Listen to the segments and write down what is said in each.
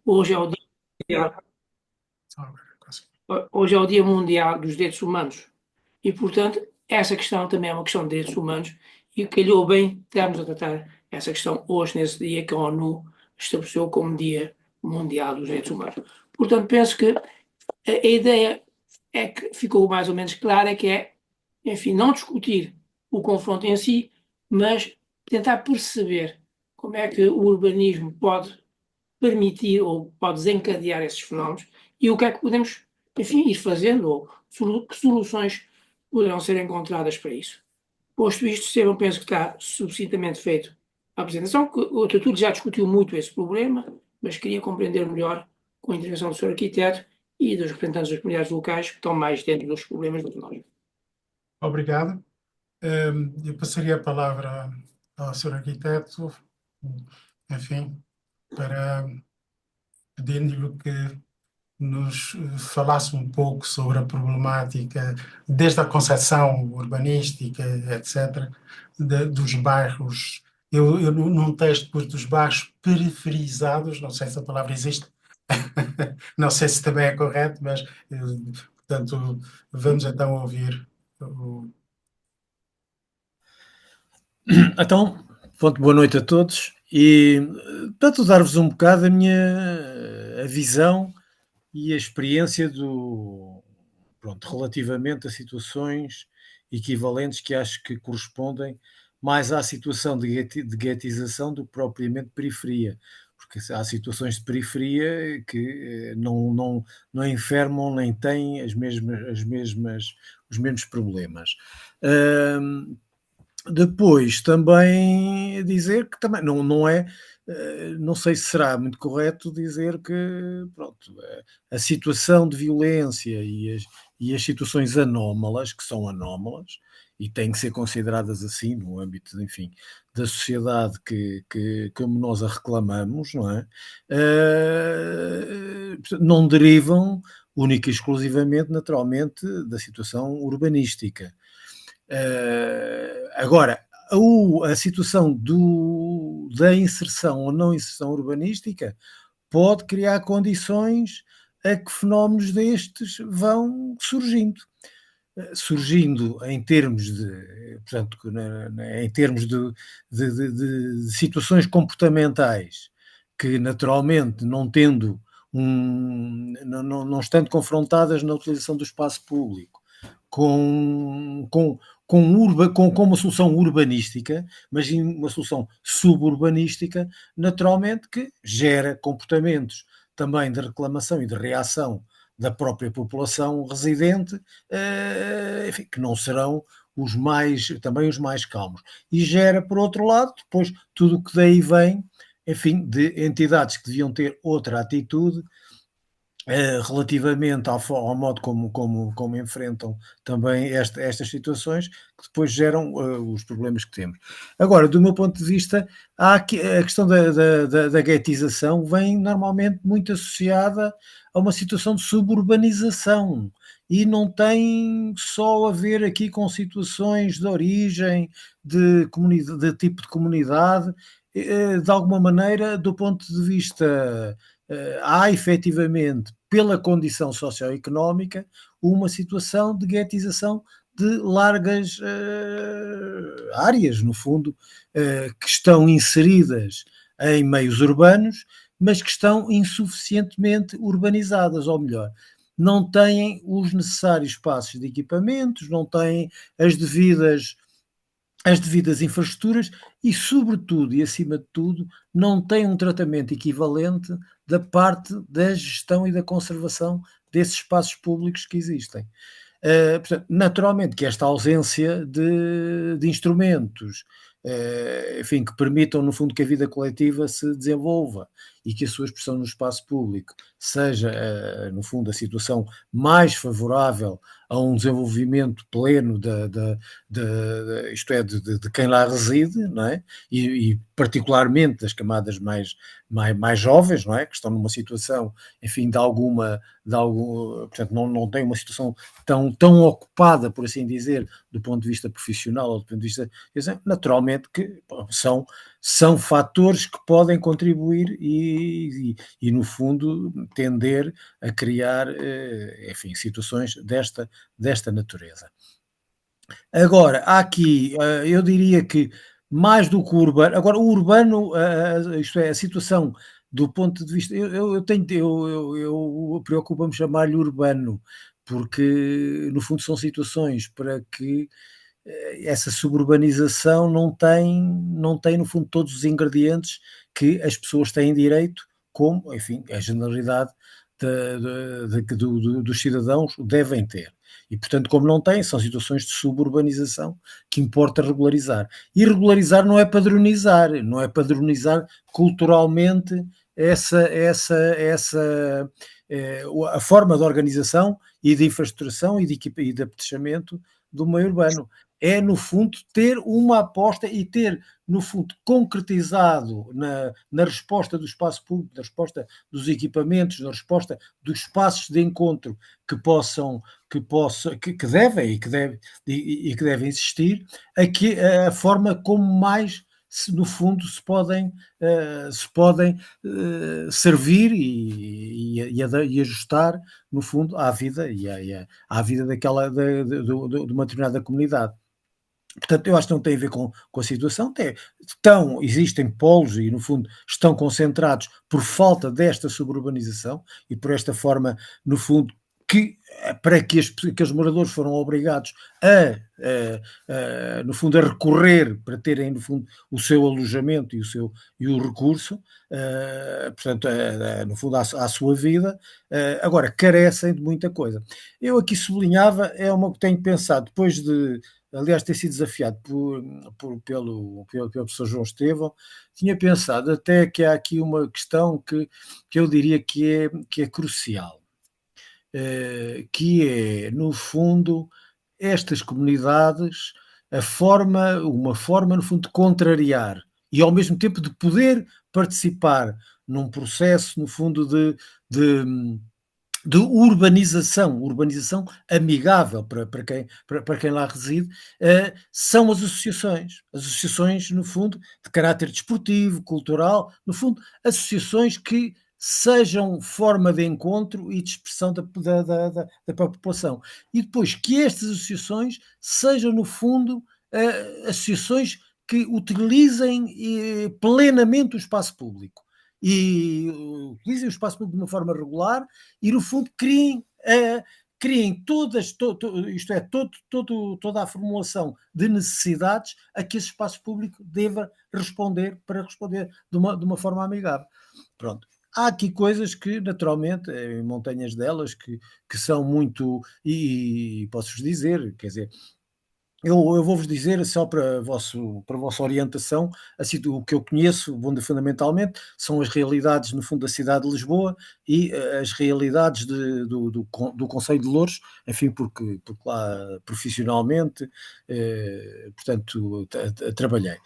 Hoje é o dia, hoje é o Dia Mundial dos Direitos Humanos e, portanto, essa questão também é uma questão de direitos humanos e calhou bem estarmos a tratar essa questão hoje, nesse dia que a ONU estabeleceu como Dia Mundial dos Direitos Humanos. Portanto, penso que a ideia é que ficou mais ou menos clara, que é, enfim, não discutir o confronto em si, mas tentar perceber como é que o urbanismo pode permitir ou pode desencadear esses fenómenos e o que é que podemos, enfim, ir fazendo ou que soluções poderão ser encontradas para isso. Posto isto, Estevam, penso que está suficientemente feito a apresentação, que o Artur já discutiu muito esse problema, mas queria compreender melhor com a intervenção do Sr. Arquiteto e dos representantes das comunidades locais que estão mais dentro dos problemas do que nós. Obrigado. Eu passaria a palavra ao Sr. Arquiteto, enfim, para pedindo-lhe que nos falasse um pouco sobre a problemática, desde a concepção urbanística, etc., dos bairros. Eu num texto pus dos bairros periferizados, não sei se a palavra existe, não sei se também é correto, mas, portanto, vamos então ouvir o. Então, pronto, boa noite a todos e portanto dar-vos um bocado a minha a visão e a experiência pronto, relativamente a situações equivalentes que acho que correspondem mais à situação de guetização do que propriamente periferia, porque há situações de periferia que não enfermam nem têm os mesmos problemas. Depois também dizer que também não é, não sei se será muito correto dizer que pronto, a situação de violência e as situações anómalas, que são anómalas, e têm que ser consideradas assim no âmbito, enfim, da sociedade como nós a reclamamos, não é? Não derivam única e exclusivamente, naturalmente, da situação urbanística. Agora, a situação da inserção ou não inserção urbanística pode criar condições a que fenómenos destes vão surgindo em termos portanto, em termos de situações comportamentais que naturalmente não tendo não estando confrontadas na utilização do espaço público com uma solução urbanística, mas uma solução suburbanística, naturalmente que gera comportamentos também de reclamação e de reação da própria população residente, enfim, que não serão também os mais calmos. E gera, por outro lado, depois tudo o que daí vem, enfim, de entidades que deviam ter outra atitude, relativamente ao modo como enfrentam também estas situações que depois geram os problemas que temos. Agora, do meu ponto de vista, há aqui, a questão da guetização vem normalmente muito associada a uma situação de suburbanização e não tem só a ver aqui com situações de origem, de tipo de comunidade, de alguma maneira, do ponto de vista há efetivamente, pela condição socioeconómica, uma situação de guetização de largas áreas, no fundo, que estão inseridas em meios urbanos, mas que estão insuficientemente urbanizadas, ou melhor, não têm os necessários espaços de equipamentos, não têm as devidas infraestruturas e, sobretudo e acima de tudo, não têm um tratamento equivalente da parte da gestão e da conservação desses espaços públicos que existem. Portanto, naturalmente que esta ausência de instrumentos, enfim, que permitam, no fundo, que a vida coletiva se desenvolva e que a sua expressão no espaço público seja, no fundo, a situação mais favorável a um desenvolvimento pleno isto é, de quem lá reside, não é? E particularmente das camadas mais jovens, não é? Que estão numa situação, enfim, portanto, não têm uma situação tão ocupada, por assim dizer, do ponto de vista profissional ou do ponto de vista, naturalmente que são fatores que podem contribuir e no fundo, tender a criar, enfim, situações desta natureza. Agora, há aqui, eu diria que mais do que o urbano, agora o urbano, isto é, a situação do ponto de vista, eu preocupa-me chamar-lhe urbano, porque no fundo são situações para que essa suburbanização não tem no fundo todos os ingredientes que as pessoas têm direito, como, enfim, a generalidade dos cidadãos devem ter. E, portanto, como não tem, são situações de suburbanização que importa regularizar. E regularizar não é padronizar culturalmente a forma de organização e de infraestruturação e de apetechamento do meio urbano. É, no fundo, ter uma aposta e ter, no fundo, concretizado na resposta do espaço público, na resposta dos equipamentos, na resposta dos espaços de encontro que devem existir, a forma como mais no fundo se podem servir e ajustar no fundo à vida à vida de uma determinada comunidade. Portanto, eu acho que não tem a ver com a situação, existem polos e, no fundo, estão concentrados por falta desta suburbanização e por esta forma, no fundo, para que os moradores foram obrigados no fundo, a recorrer para terem, no fundo, o seu alojamento e o recurso, portanto, no fundo, à sua vida, agora, carecem de muita coisa. Eu aqui sublinhava, é uma que tenho pensado, depois de aliás, ter sido desafiado pelo professor João Estevão, tinha pensado até que há aqui uma questão que eu diria que é crucial, que é, no fundo, estas comunidades, uma forma, no fundo, de contrariar e, ao mesmo tempo, de poder participar num processo, no fundo, de urbanização amigável para quem lá reside, são as associações, no fundo, de caráter desportivo, cultural, no fundo, associações que sejam forma de encontro e de expressão da população. E depois que estas associações sejam, no fundo, associações que utilizem plenamente o espaço público. E utilizem o espaço público de uma forma regular e, no fundo, criem toda a formulação de necessidades a que esse espaço público deva responder para responder de uma forma amigável. Pronto. Há aqui coisas que, naturalmente, montanhas delas, que são muito, e posso-vos dizer, quer dizer, eu vou-vos dizer, só para a vossa orientação, assim, o que eu conheço, fundamentalmente, são as realidades, no fundo, da cidade de Lisboa e as realidades do Concelho de Louros, enfim, porque lá profissionalmente, portanto, trabalhei.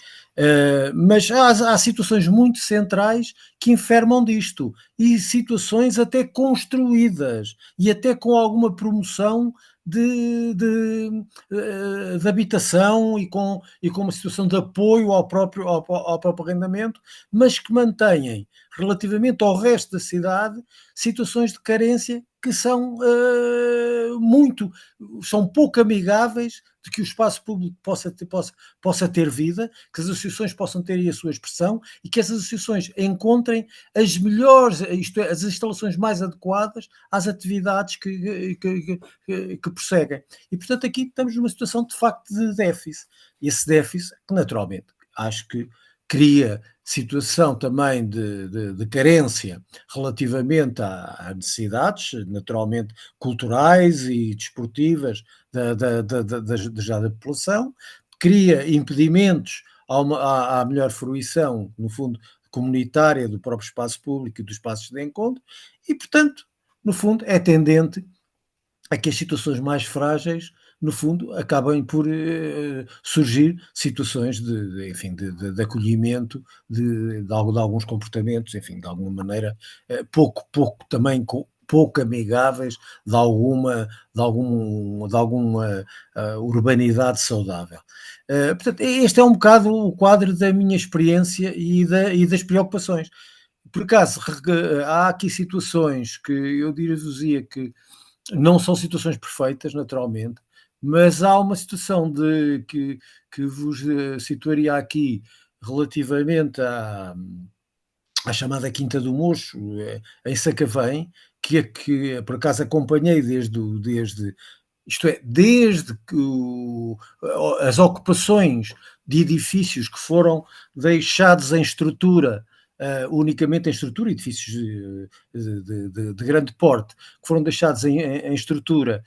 Mas há situações muito centrais que enfermam disto, e situações até construídas, e até com alguma promoção de habitação e com uma situação de apoio ao próprio arrendamento, mas que mantêm, relativamente ao resto da cidade, situações de carência que são pouco amigáveis de que o espaço público possa ter vida, que as associações possam ter aí a sua expressão e que essas associações encontrem as melhores, isto é, as instalações mais adequadas às atividades que prosseguem. E, portanto, aqui estamos numa situação de facto de déficit. E esse déficit, naturalmente, acho que cria situação também de carência relativamente a necessidades, naturalmente, culturais e desportivas da população, cria impedimentos à melhor fruição, no fundo, comunitária do próprio espaço público e dos espaços de encontro, e, portanto, no fundo, é tendente a que as situações mais frágeis, no fundo, acabem por surgir situações enfim, de acolhimento de alguns comportamentos, enfim, de alguma maneira, pouco também pouco amigáveis de alguma urbanidade saudável. Portanto, este é um bocado o quadro da minha experiência e das preocupações. Por acaso, há aqui situações que eu dizia que não são situações perfeitas, naturalmente, mas há uma situação que vos situaria aqui relativamente à chamada Quinta do Mocho, em Sacavém, que por acaso acompanhei desde que as ocupações de edifícios que foram deixados em estrutura, unicamente em estrutura, edifícios de grande porte, que foram deixados em estrutura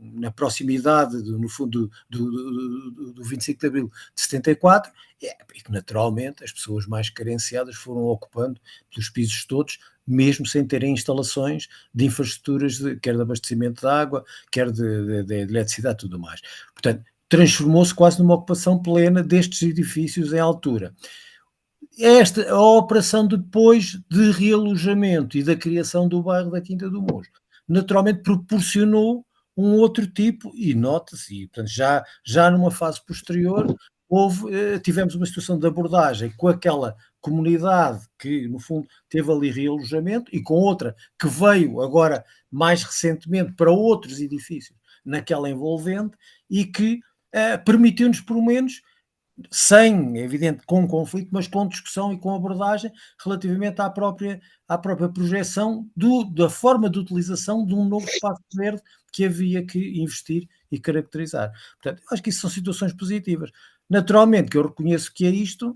na proximidade, no fundo, do 25 de Abril de 74, e que naturalmente as pessoas mais carenciadas foram ocupando pelos pisos todos, mesmo sem terem instalações de infraestruturas, quer de abastecimento de água, quer de eletricidade e tudo mais. Portanto, transformou-se quase numa ocupação plena destes edifícios em altura. A operação depois de realojamento e da criação do bairro da Quinta do Mocho, naturalmente proporcionou um outro tipo, e nota-se, e portanto já numa fase posterior, tivemos uma situação de abordagem com aquela comunidade que, no fundo, teve ali realojamento e com outra que veio agora mais recentemente para outros edifícios naquela envolvente e que permitiu-nos, pelo menos, sem, é evidente, com conflito, mas com discussão e com abordagem relativamente à própria projeção da forma de utilização de um novo espaço verde que havia que investir e caracterizar. Portanto, eu acho que isso são situações positivas. Naturalmente que eu reconheço que isto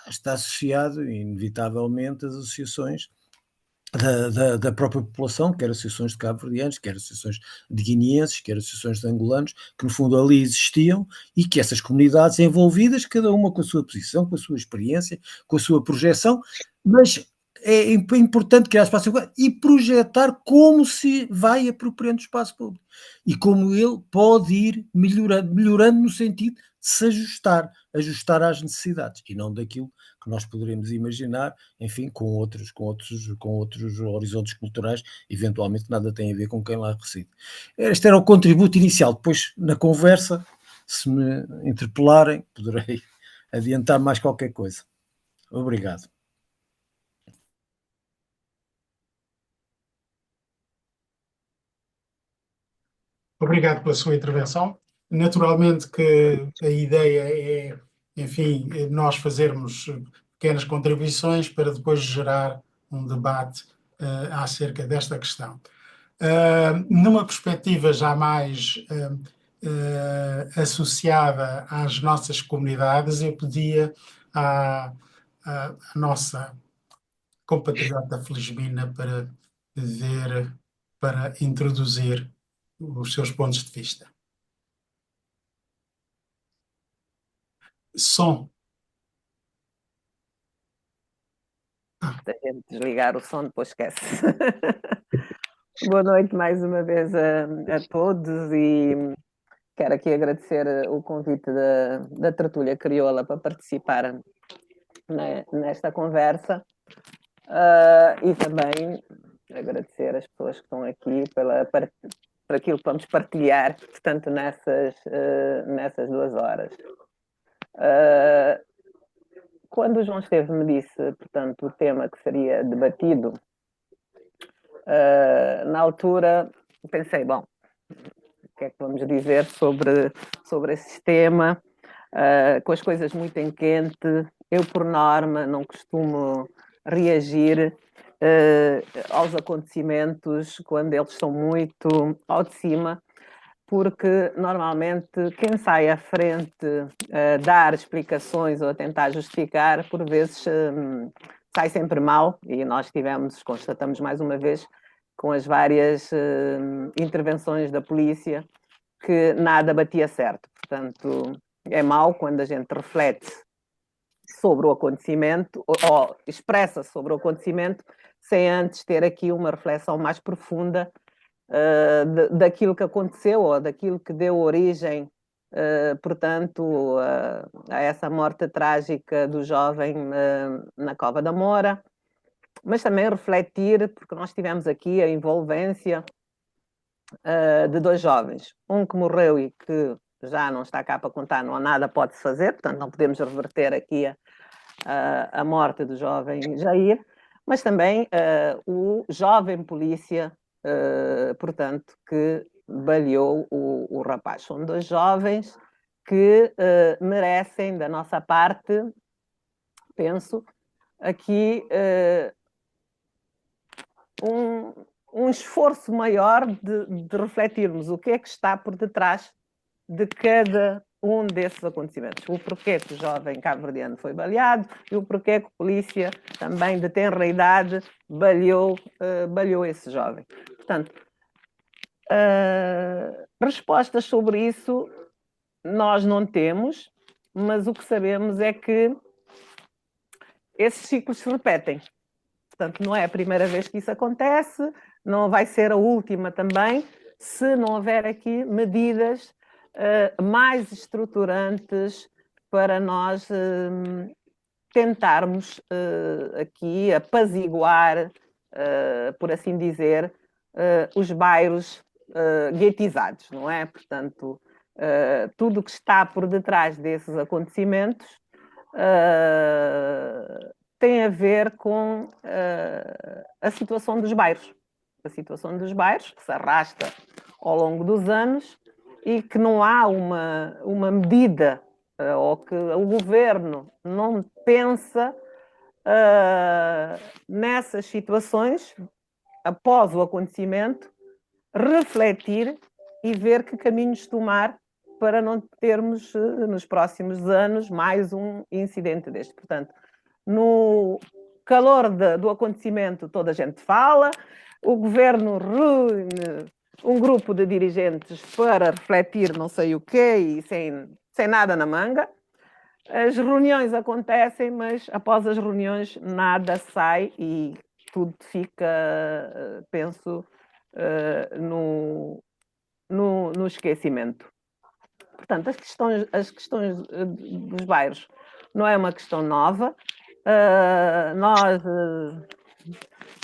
está associado, inevitavelmente, às associações da própria população, quer associações de cabo-verdianos, quer associações de guineenses, quer associações de angolanos, que no fundo ali existiam e que essas comunidades envolvidas, cada uma com a sua posição, com a sua experiência, com a sua projeção, mas é importante criar espaço público e projetar como se vai apropriando o espaço público e como ele pode ir melhorando no sentido de se ajustar às necessidades e não daquilo que nós poderemos imaginar, enfim, com outros horizontes culturais, eventualmente nada tem a ver com quem lá reside. Este era o contributo inicial. Depois, na conversa, se me interpelarem, poderei adiantar mais qualquer coisa. Obrigado. Obrigado pela sua intervenção. Naturalmente que a ideia é, enfim, nós fazermos pequenas contribuições para depois gerar um debate acerca desta questão. Numa perspectiva já mais associada às nossas comunidades, eu pedia à nossa compatriota Felizmina para introduzir os seus pontos de vista. Som. Se a gente desligar o som, depois esquece. Boa noite mais uma vez a todos e quero aqui agradecer o convite da Tertúlia Crioula para participar nesta conversa e também agradecer as pessoas que estão aqui por aquilo que vamos partilhar, portanto, nessas 2 horas. Quando o João Esteves me disse, portanto, o tema que seria debatido, na altura pensei, bom, o que é que vamos dizer sobre esse tema, com as coisas muito em quente. Eu, por norma, não costumo reagir aos acontecimentos quando eles estão muito ao de cima, porque normalmente quem sai à frente a dar explicações ou a tentar justificar, por vezes sai sempre mal, e nós constatamos mais uma vez com as várias intervenções da polícia que nada batia certo. Portanto, é mau quando a gente reflete sobre o acontecimento ou expressa sobre o acontecimento sem antes ter aqui uma reflexão mais profunda daquilo que aconteceu ou daquilo que deu origem, portanto, a essa morte trágica do jovem na Cova da Moura, mas também refletir, porque nós tivemos aqui a envolvência de 2 jovens, um que morreu e que já não está cá para contar, não há nada pode-se fazer, portanto não podemos reverter aqui a morte do jovem Jair, mas também o jovem polícia, portanto, que baleou o rapaz. São 2 jovens que merecem, da nossa parte, penso, aqui um esforço maior de refletirmos o que é que está por detrás de cada um desses acontecimentos. O porquê que o jovem cabo-verdiano foi baleado e o porquê que a polícia, também de tenra idade, baleou esse jovem. Portanto, respostas sobre isso nós não temos, mas o que sabemos é que esses ciclos se repetem. Portanto, não é a primeira vez que isso acontece, não vai ser a última também, se não houver aqui medidas mais estruturantes para nós tentarmos aqui apaziguar, por assim dizer, os bairros guetizados, não é? Portanto, tudo o que está por detrás desses acontecimentos tem a ver com a situação dos bairros. A situação dos bairros que se arrasta ao longo dos anos e que não há uma medida ou que o governo não pensa nessas situações, após o acontecimento, refletir e ver que caminhos tomar para não termos nos próximos anos mais um incidente deste. Portanto, no calor do acontecimento toda a gente fala, o governo reúne um grupo de dirigentes para refletir não sei o quê e sem nada na manga. As reuniões acontecem, mas após as reuniões nada sai e tudo fica, penso, no esquecimento. Portanto, as questões dos bairros não é uma questão nova. Nós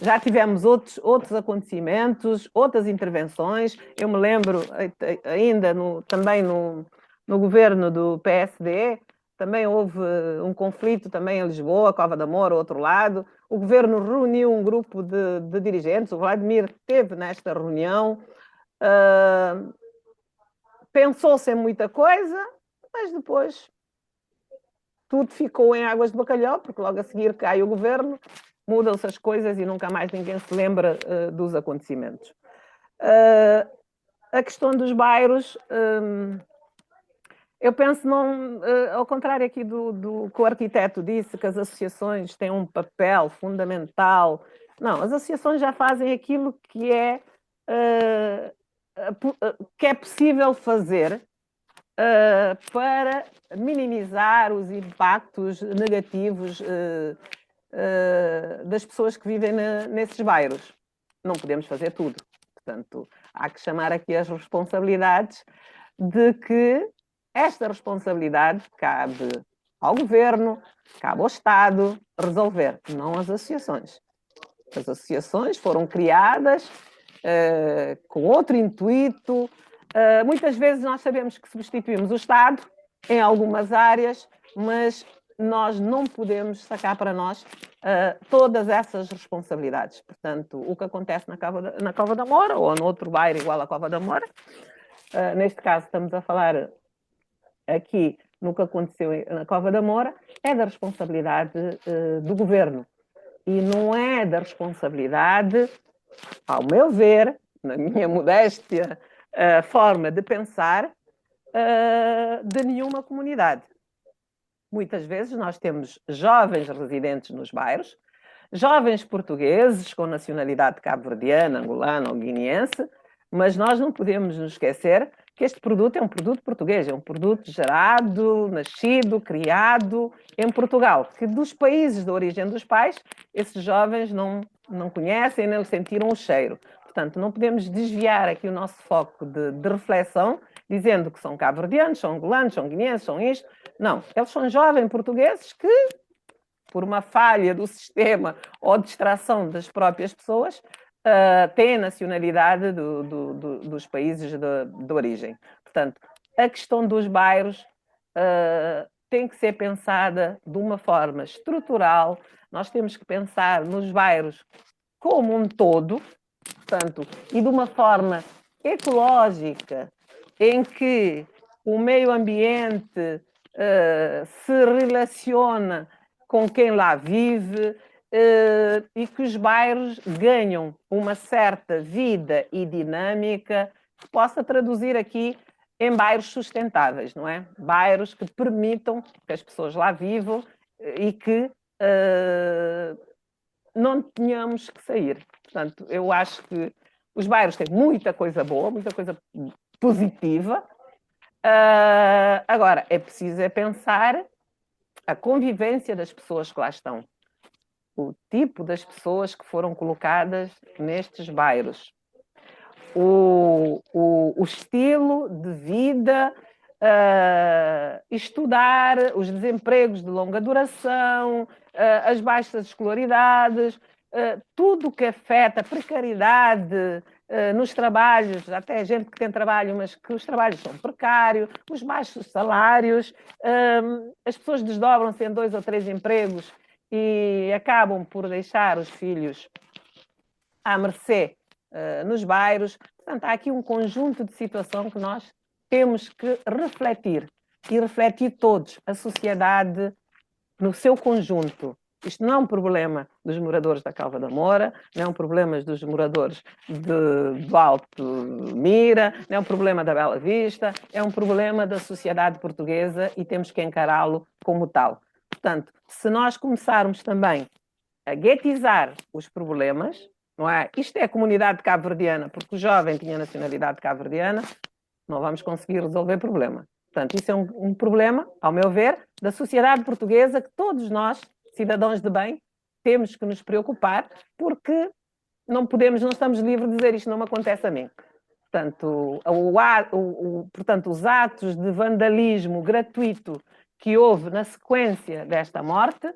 já tivemos outros acontecimentos, outras intervenções. Eu me lembro ainda também no governo do PSD, também houve um conflito também em Lisboa, Cova da Moura, ao outro lado. O governo reuniu um grupo de dirigentes, o Vladimir esteve nesta reunião. Pensou-se em muita coisa, mas depois tudo ficou em águas de bacalhau, porque logo a seguir cai o governo, mudam-se as coisas e nunca mais ninguém se lembra dos acontecimentos. A questão dos bairros, eu penso, ao contrário aqui do que o arquiteto disse, que as associações têm um papel fundamental. Não, as associações já fazem aquilo que é possível fazer para minimizar os impactos negativos das pessoas que vivem nesses bairros. Não podemos fazer tudo. Portanto, há que chamar aqui as responsabilidades de que esta responsabilidade cabe ao governo, cabe ao Estado resolver, não as associações. As associações foram criadas com outro intuito. Muitas vezes nós sabemos que substituímos o Estado em algumas áreas, mas nós não podemos sacar para nós todas essas responsabilidades. Portanto, o que acontece na Cova da Moura ou no outro bairro igual à Cova da Moura, neste caso estamos a falar aqui no que aconteceu na Cova da Moura, é da responsabilidade do governo e não é da responsabilidade, ao meu ver, na minha modéstia forma de pensar, de nenhuma comunidade. Muitas vezes nós temos jovens residentes nos bairros, jovens portugueses com nacionalidade cabo-verdiana, angolana ou guineense, mas nós não podemos nos esquecer que este produto é um produto português, é um produto gerado, nascido, criado em Portugal, que dos países de origem dos pais, esses jovens não conhecem, nem sentiram o cheiro. Portanto, não podemos desviar aqui o nosso foco de reflexão, dizendo que são cabo-verdianos, são angolanos, são guineenses, são isto. Não, eles são jovens portugueses que, por uma falha do sistema ou distração das próprias pessoas, têm a nacionalidade dos países de origem. Portanto, a questão dos bairros tem que ser pensada de uma forma estrutural. Nós temos que pensar nos bairros como um todo, portanto, e de uma forma ecológica, em que o meio ambiente se relaciona com quem lá vive e que os bairros ganham uma certa vida e dinâmica que possa traduzir aqui em bairros sustentáveis, não é? Bairros que permitam que as pessoas lá vivam e que não tenhamos que sair. Portanto, eu acho que os bairros têm muita coisa boa, muita coisa positiva. Agora, é preciso pensar a convivência das pessoas que lá estão, o tipo das pessoas que foram colocadas nestes bairros, o estilo de vida, estudar os desempregos de longa duração, as baixas escolaridades, tudo que afeta a precariedade nos trabalhos, até gente que tem trabalho, mas que os trabalhos são precários, os baixos salários, as pessoas desdobram-se em 2 ou 3 empregos e acabam por deixar os filhos à mercê nos bairros. Portanto, há aqui um conjunto de situação que nós temos que refletir e refletir todos, a sociedade no seu conjunto. Isto não é um problema dos moradores da Calva da Moura, não é um problema dos moradores do Alto Mira, não é um problema da Bela Vista, é um problema da sociedade portuguesa e temos que encará-lo como tal. Portanto, se nós começarmos também a guetizar os problemas, não é? Isto é a comunidade cabo-verdiana, porque o jovem tinha nacionalidade cabo-verdiana, não vamos conseguir resolver o problema. Portanto, isso é um problema, ao meu ver, da sociedade portuguesa que todos nós, cidadãos de bem, temos que nos preocupar, porque não estamos livres de dizer isto não me acontece a mim. Portanto, portanto, os atos de vandalismo gratuito que houve na sequência desta morte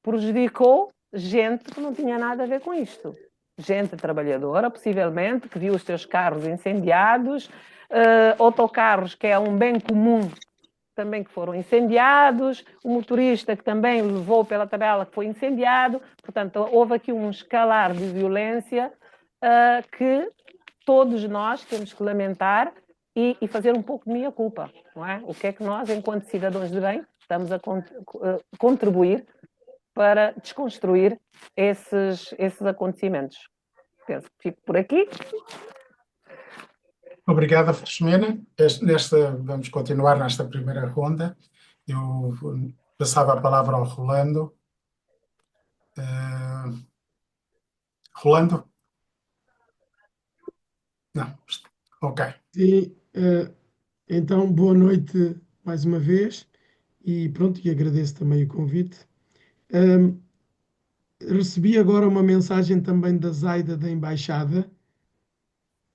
prejudicou gente que não tinha nada a ver com isto. Gente trabalhadora, possivelmente, que viu os seus carros incendiados, autocarros, que é um bem comum, também que foram incendiados, o motorista que também levou pela tabela que foi incendiado. Portanto, houve aqui um escalar de violência que todos nós temos que lamentar e fazer um pouco de meia-culpa, não é? O que é que nós, enquanto cidadãos de bem, estamos a contribuir para desconstruir esses acontecimentos. Penso que fico por aqui. Obrigado, Filomena. Vamos continuar nesta primeira ronda. Eu passava a palavra ao Rolando. Rolando? Não. Ok. Sim, então boa noite mais uma vez e pronto, e agradeço também o convite. Recebi agora uma mensagem também da Zaida da Embaixada.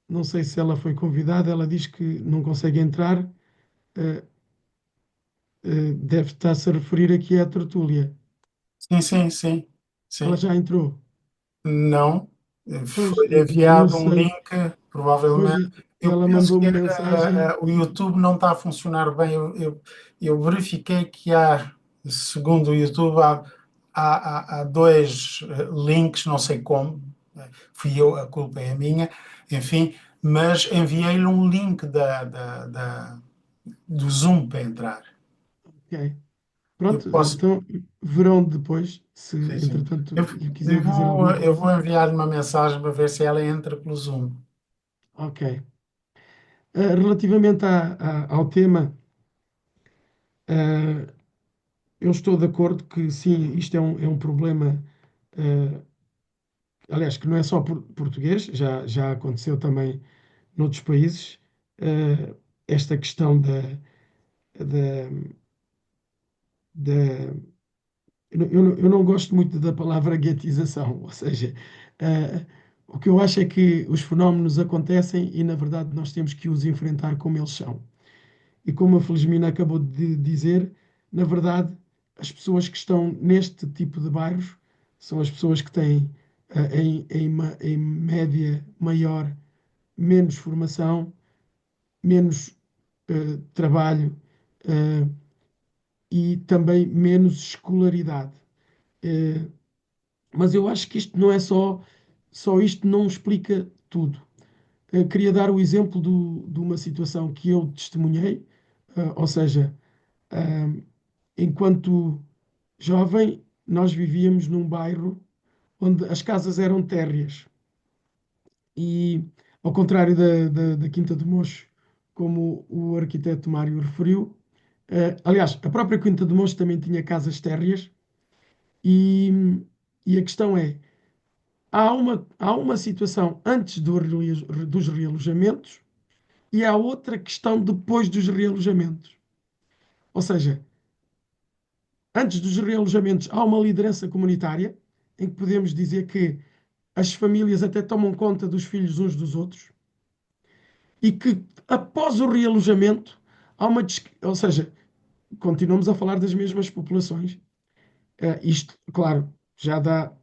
Não sei se ela foi convidada, ela diz que não consegue entrar. Deve estar-se a referir aqui à tertúlia. Sim. Ela já entrou. Não. Pois, Foi eu não enviado um sei. link, Pois, provavelmente. Eu ela penso que mandou-me mensagem. o YouTube não está a funcionar bem. Eu verifiquei que segundo o YouTube, há 2 links, não sei como. Fui eu, a culpa é a minha. Enfim, mas enviei-lhe um link do Zoom para entrar. Ok. Eu Pronto, posso. então verão depois, se Sim. entretanto Eu, lhe quiser eu dizer vou, alguma eu vou coisa. enviar-lhe uma mensagem para ver se ela entra pelo Zoom. Ok. Relativamente ao tema, eh, eu estou de acordo que sim, isto é um problema, eh, aliás, que não é só português, já aconteceu também noutros países, esta questão da, da- eu não gosto muito da palavra guetização, ou seja, eh, O que eu acho é que os fenómenos acontecem e, na verdade, nós temos que os enfrentar como eles são. E como a Felizmina acabou de dizer, na verdade, as pessoas que estão neste tipo de bairros são as pessoas que têm, em média maior, menos formação, menos trabalho eh, e também menos escolaridade. Eh, mas eu acho que isto não é só isto não explica tudo. Queria dar o exemplo de uma situação que eu testemunhei, ou seja, ah, enquanto jovem, nós vivíamos num bairro onde as casas eram térreas e, ao contrário da Quinta do Mocho, como o arquiteto Mário referiu, aliás, a própria Quinta do Mocho também tinha casas térreas e, e a questão é, há uma situação antes dos realojamentos e há outra questão depois dos realojamentos. Ou seja, antes dos realojamentos há uma liderança comunitária em que podemos dizer que as famílias até tomam conta dos filhos uns dos outros e que após o realojamento há ou seja, continuamos a falar das mesmas populações. Isto, claro, já dá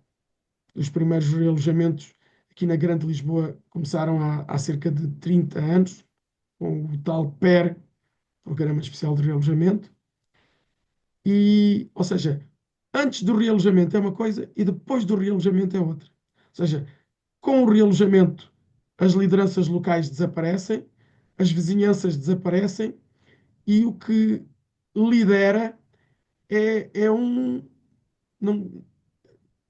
os primeiros realojamentos aqui na Grande Lisboa começaram há cerca de 30 anos, com o tal PER, Programa Especial de Realojamento. E, ou seja, antes do realojamento é uma coisa e depois do realojamento é outra. Ou seja, com o realojamento as lideranças locais desaparecem, as vizinhanças desaparecem e o que lidera é um. Não,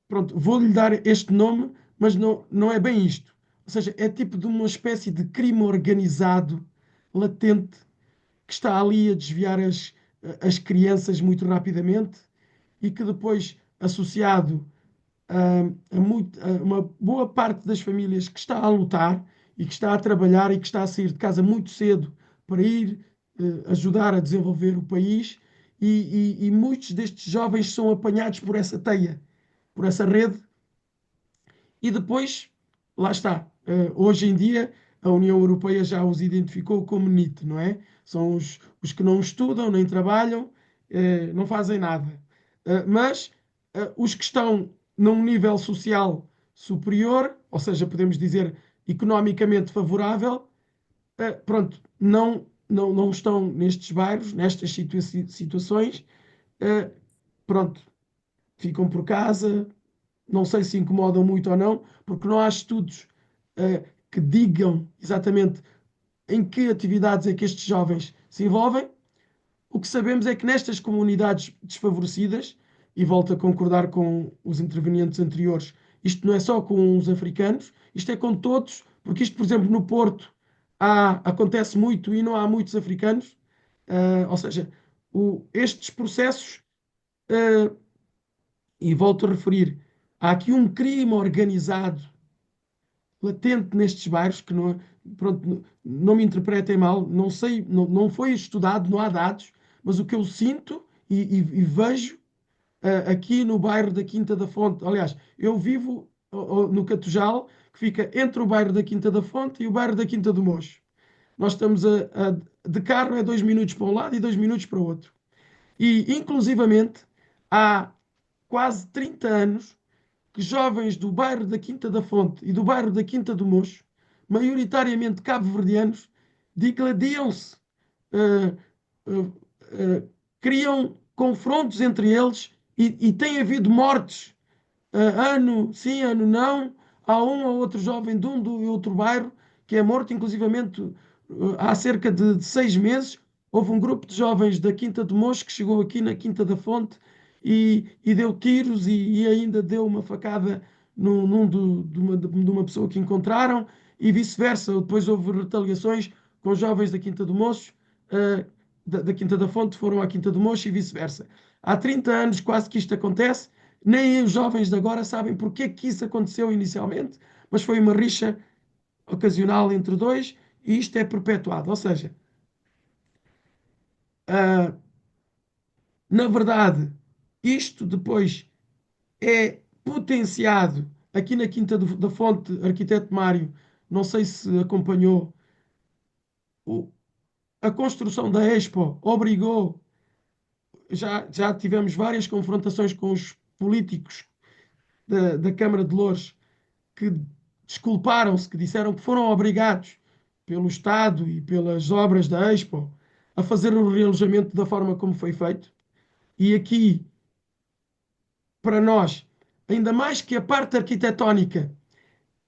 pronto, vou-lhe dar este nome, mas não é bem isto. Ou seja, é tipo de uma espécie de crime organizado, latente, que está ali a desviar as crianças muito rapidamente e que depois, associado a uma boa parte das famílias que está a lutar e que está a trabalhar e que está a sair de casa muito cedo para ir ajudar a desenvolver o país, e muitos destes jovens são apanhados por essa teia, por essa rede e depois, lá está. Hoje em dia, a União Europeia já os identificou como NEET, não é? São os que não estudam, nem trabalham, não fazem nada. Mas os que estão num nível social superior, ou seja, podemos dizer economicamente favorável, pronto, não estão nestes bairros, nestas situações, eh, pronto, ficam por casa, não sei se incomodam muito ou não, porque não há estudos que digam exatamente em que atividades é que estes jovens se envolvem. O que sabemos é que nestas comunidades desfavorecidas, e volto a concordar com os intervenientes anteriores, isto não é só com os africanos, isto é com todos, porque isto, por exemplo, no Porto acontece muito e não há muitos africanos, ou seja, estes processos, uh, e volto a referir, há aqui um crime organizado latente nestes bairros que não, pronto, não me interpretem mal, não sei, não foi estudado, não há dados, mas o que eu sinto e vejo aqui no bairro da Quinta da Fonte, aliás, eu vivo no Catujal, que fica entre o bairro da Quinta da Fonte e o bairro da Quinta do Mocho. Nós estamos de carro é 2 minutos para um lado e 2 minutos para o outro. E, inclusivamente, há quase 30 anos que jovens do bairro da Quinta da Fonte e do bairro da Quinta do Mocho, maioritariamente cabo-verdianos, digladiam-se, uh, uh, criam confrontos entre eles e tem havido mortes, ano sim, ano não. Há um ou outro jovem de um do outro bairro que é morto, inclusivamente há cerca de 6 meses. Houve um grupo de jovens da Quinta do Mocho que chegou aqui na Quinta da Fonte e deu tiros e ainda deu uma facada de uma pessoa que encontraram e vice-versa. Depois houve retaliações com jovens da Quinta do Mocho, da Quinta da Fonte foram à Quinta do Mocho e vice-versa. Há 30 anos quase que isto acontece, nem os jovens de agora sabem porque é que isso aconteceu inicialmente, mas foi uma rixa ocasional entre dois e isto é perpetuado. Ou seja, uh, na verdade, isto depois é potenciado aqui na Quinta da Fonte, arquiteto Mário, não sei se acompanhou, o- a construção da Expo obrigou, já tivemos várias confrontações com os políticos da Câmara de Loures que desculparam-se, que disseram que foram obrigados pelo Estado e pelas obras da Expo a fazer o realojamento da forma como foi feito. E aqui, para nós, ainda mais que a parte arquitetónica,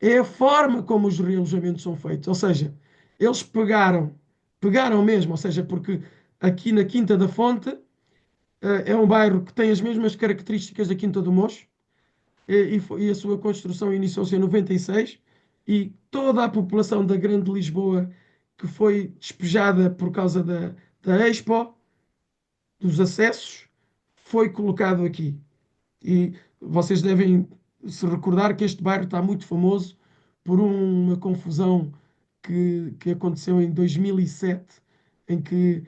é a forma como os realojamentos são feitos. Ou seja, eles pegaram mesmo, ou seja, porque aqui na Quinta da Fonte, é um bairro que tem as mesmas características da Quinta do Mocho, e a sua construção iniciou-se em 96, e toda a população da Grande Lisboa que foi despejada por causa da Expo, dos acessos, foi colocado aqui. E vocês devem se recordar que este bairro está muito famoso por uma confusão que aconteceu em 2007, em que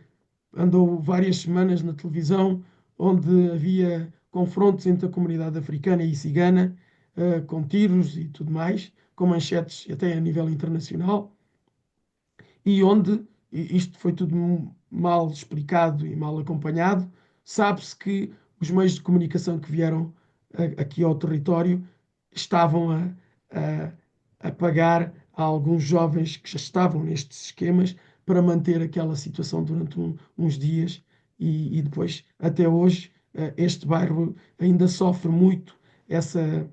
andou várias semanas na televisão, onde havia confrontos entre a comunidade africana e cigana, com tiros e tudo mais, com manchetes até a nível internacional, e onde isto foi tudo mal explicado e mal acompanhado. Sabe-se que os meios de comunicação que vieram aqui ao território estavam a pagar a alguns jovens que já estavam nestes esquemas para manter aquela situação durante uns dias, e depois, até hoje, este bairro ainda sofre muito essa,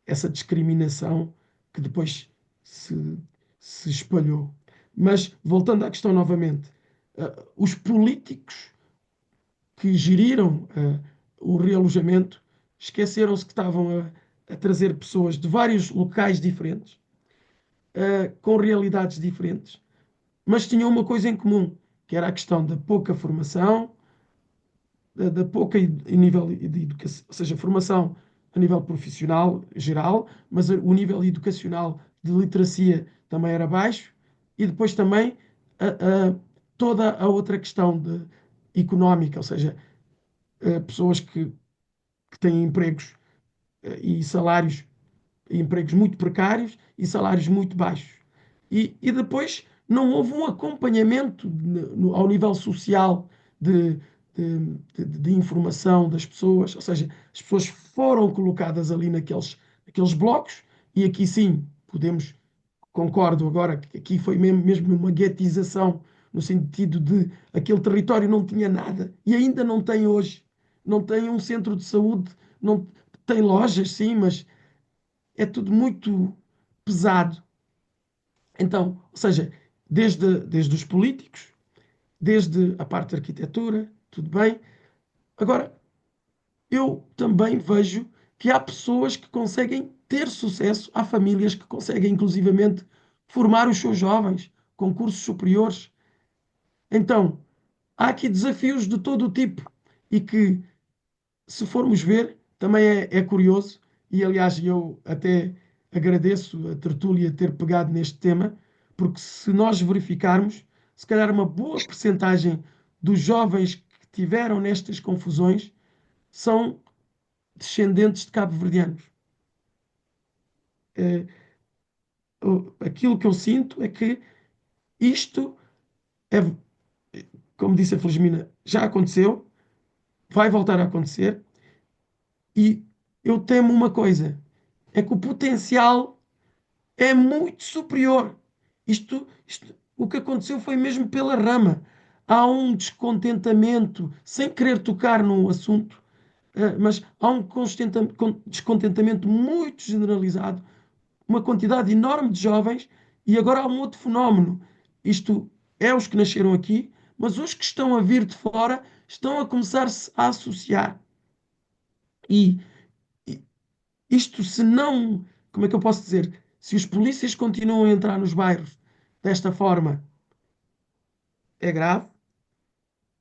essa discriminação que depois se, se espalhou. Mas, voltando à questão novamente, os políticos que geriram o realojamento esqueceram-se que estavam a trazer pessoas de vários locais diferentes, com realidades diferentes, mas tinham uma coisa em comum, que era a questão da pouca formação, da pouca nível de educação, ou seja, formação a nível profissional geral, mas o nível educacional de literacia também era baixo, e depois também toda a outra questão económica, ou seja, pessoas que têm empregos e salários, empregos muito precários e salários muito baixos. E depois não houve um acompanhamento ao nível social de, de informação das pessoas, ou seja, as pessoas foram colocadas ali naqueles blocos, e aqui sim podemos, concordo agora, que aqui foi mesmo uma guetização, no sentido de aquele território não tinha nada e ainda não tem hoje. Não tem um centro de saúde, não tem lojas, sim, mas é tudo muito pesado. Então, ou seja, desde os políticos, desde a parte da arquitetura, tudo bem. Agora, eu também vejo que há pessoas que conseguem ter sucesso, há famílias que conseguem, inclusivamente, formar os seus jovens com cursos superiores. Então, há aqui desafios de todo o tipo, e que, se formos ver, também é curioso, e aliás eu até agradeço a tertúlia ter pegado neste tema, porque se nós verificarmos, se calhar uma boa percentagem dos jovens que tiveram nestas confusões são descendentes de cabo-verdianos. Eh, Aquilo que eu sinto é que isto é, como disse a Felizmina, já aconteceu, vai voltar a acontecer, e eu temo uma coisa, é que o potencial é muito superior. O que aconteceu foi mesmo pela rama. Há um descontentamento, sem querer tocar no assunto, mas há um descontentamento muito generalizado, uma quantidade enorme de jovens, e agora há um outro fenómeno. Isto é os que nasceram aqui, mas os que estão a vir de fora estão a começar-se a associar. E isto, se não, como é que eu posso dizer? Se os polícias continuam a entrar nos bairros desta forma, é grave.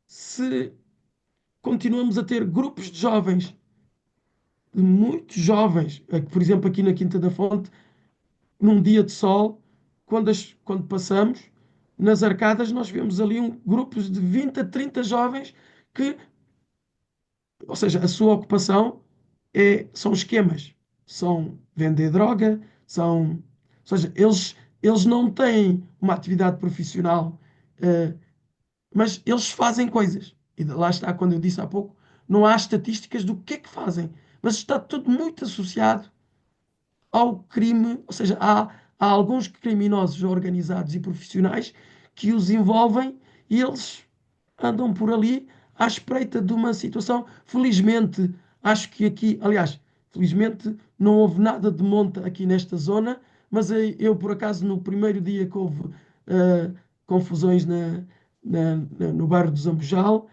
Se continuamos a ter grupos de jovens, de muitos jovens, por exemplo, aqui na Quinta da Fonte, num dia de sol, quando passamos nas arcadas, nós vemos ali grupos de 20 a 30 jovens que, ou seja, a sua ocupação são esquemas. são vender droga, ou seja, eles não têm uma atividade profissional, eh, mas eles fazem coisas. E lá está, quando eu disse há pouco, não há estatísticas do que é que fazem, mas está tudo muito associado ao crime, ou seja, há alguns criminosos organizados e profissionais que os envolvem e eles andam por ali à espreita de uma situação. Felizmente, acho que aqui, aliás, felizmente não houve nada de monta aqui nesta zona, mas eu, por acaso, no primeiro dia que houve eh, confusões no bairro do Zambujal,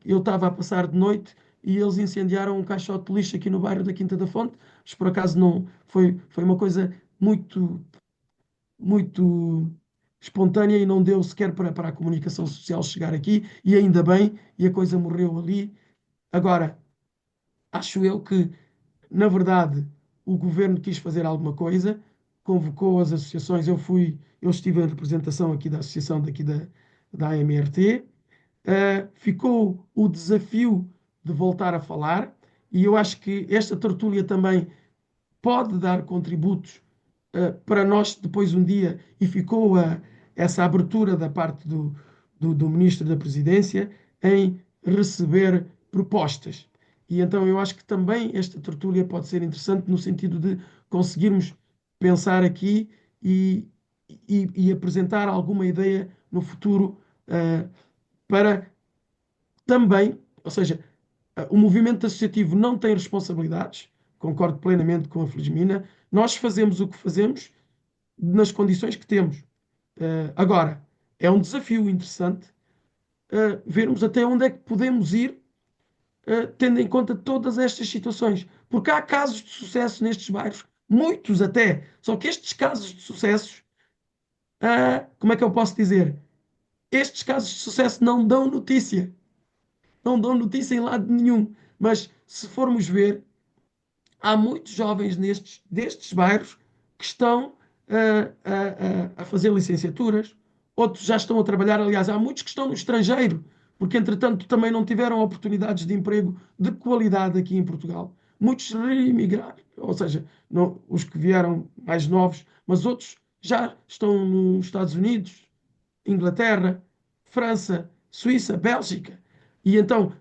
eu estava a passar de noite e eles incendiaram um caixote de lixo aqui no bairro da Quinta da Fonte, mas por acaso não foi uma coisa muito espontânea e não deu sequer para a comunicação social chegar aqui, e ainda bem, e a coisa morreu ali. Agora, acho eu que, na verdade, o governo quis fazer alguma coisa, convocou as associações, eu estive em representação aqui da associação daqui da AMRT, ficou o desafio de voltar a falar, e eu acho que esta tertúlia também pode dar contributos para nós depois um dia, e ficou essa abertura da parte do Ministro da Presidência em receber propostas. E então eu acho que também esta tertúlia pode ser interessante no sentido de conseguirmos pensar aqui e apresentar alguma ideia no futuro para também, ou seja, o movimento associativo não tem responsabilidades, concordo plenamente com a Felizmina, nós fazemos o que fazemos nas condições que temos. Agora, é um desafio interessante vermos até onde é que podemos ir, tendo em conta todas estas situações. Porque há casos de sucesso nestes bairros, muitos até, só que estes casos de sucesso, como é que eu posso dizer? Estes casos de sucesso não dão notícia em lado nenhum. Mas se formos ver, há muitos jovens destes bairros que estão a fazer licenciaturas, outros já estão a trabalhar. Aliás, há muitos que estão no estrangeiro, porque entretanto também não tiveram oportunidades de emprego de qualidade aqui em Portugal. Muitos reimigraram, ou seja, não, os que vieram mais novos, mas outros já estão nos Estados Unidos, Inglaterra, França, Suíça, Bélgica. E então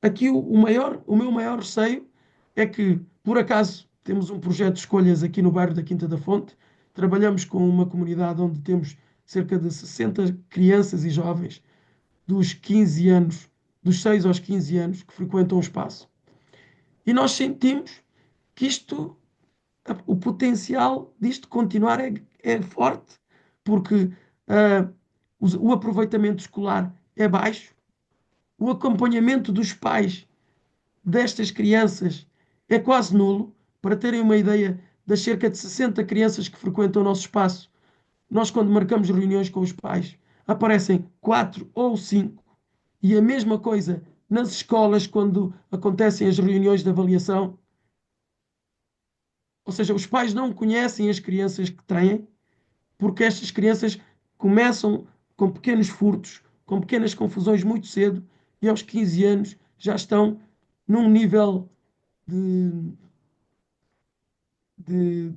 aqui o meu maior receio é que, por acaso, temos um projeto de escolhas aqui no bairro da Quinta da Fonte. Trabalhamos com uma comunidade onde temos cerca de 60 crianças e jovens dos 15 anos, dos 6 aos 15 anos, que frequentam o espaço. E nós sentimos que o potencial disto continuar é forte, porque ah, o aproveitamento escolar é baixo, o acompanhamento dos pais destas crianças é quase nulo. Para terem uma ideia, das cerca de 60 crianças que frequentam o nosso espaço, nós, quando marcamos reuniões com os pais, aparecem 4 ou 5. E a mesma coisa nas escolas, quando acontecem as reuniões de avaliação. Ou seja, os pais não conhecem as crianças que têm, porque estas crianças começam com pequenos furtos, com pequenas confusões muito cedo, e aos 15 anos já estão num nível de, de-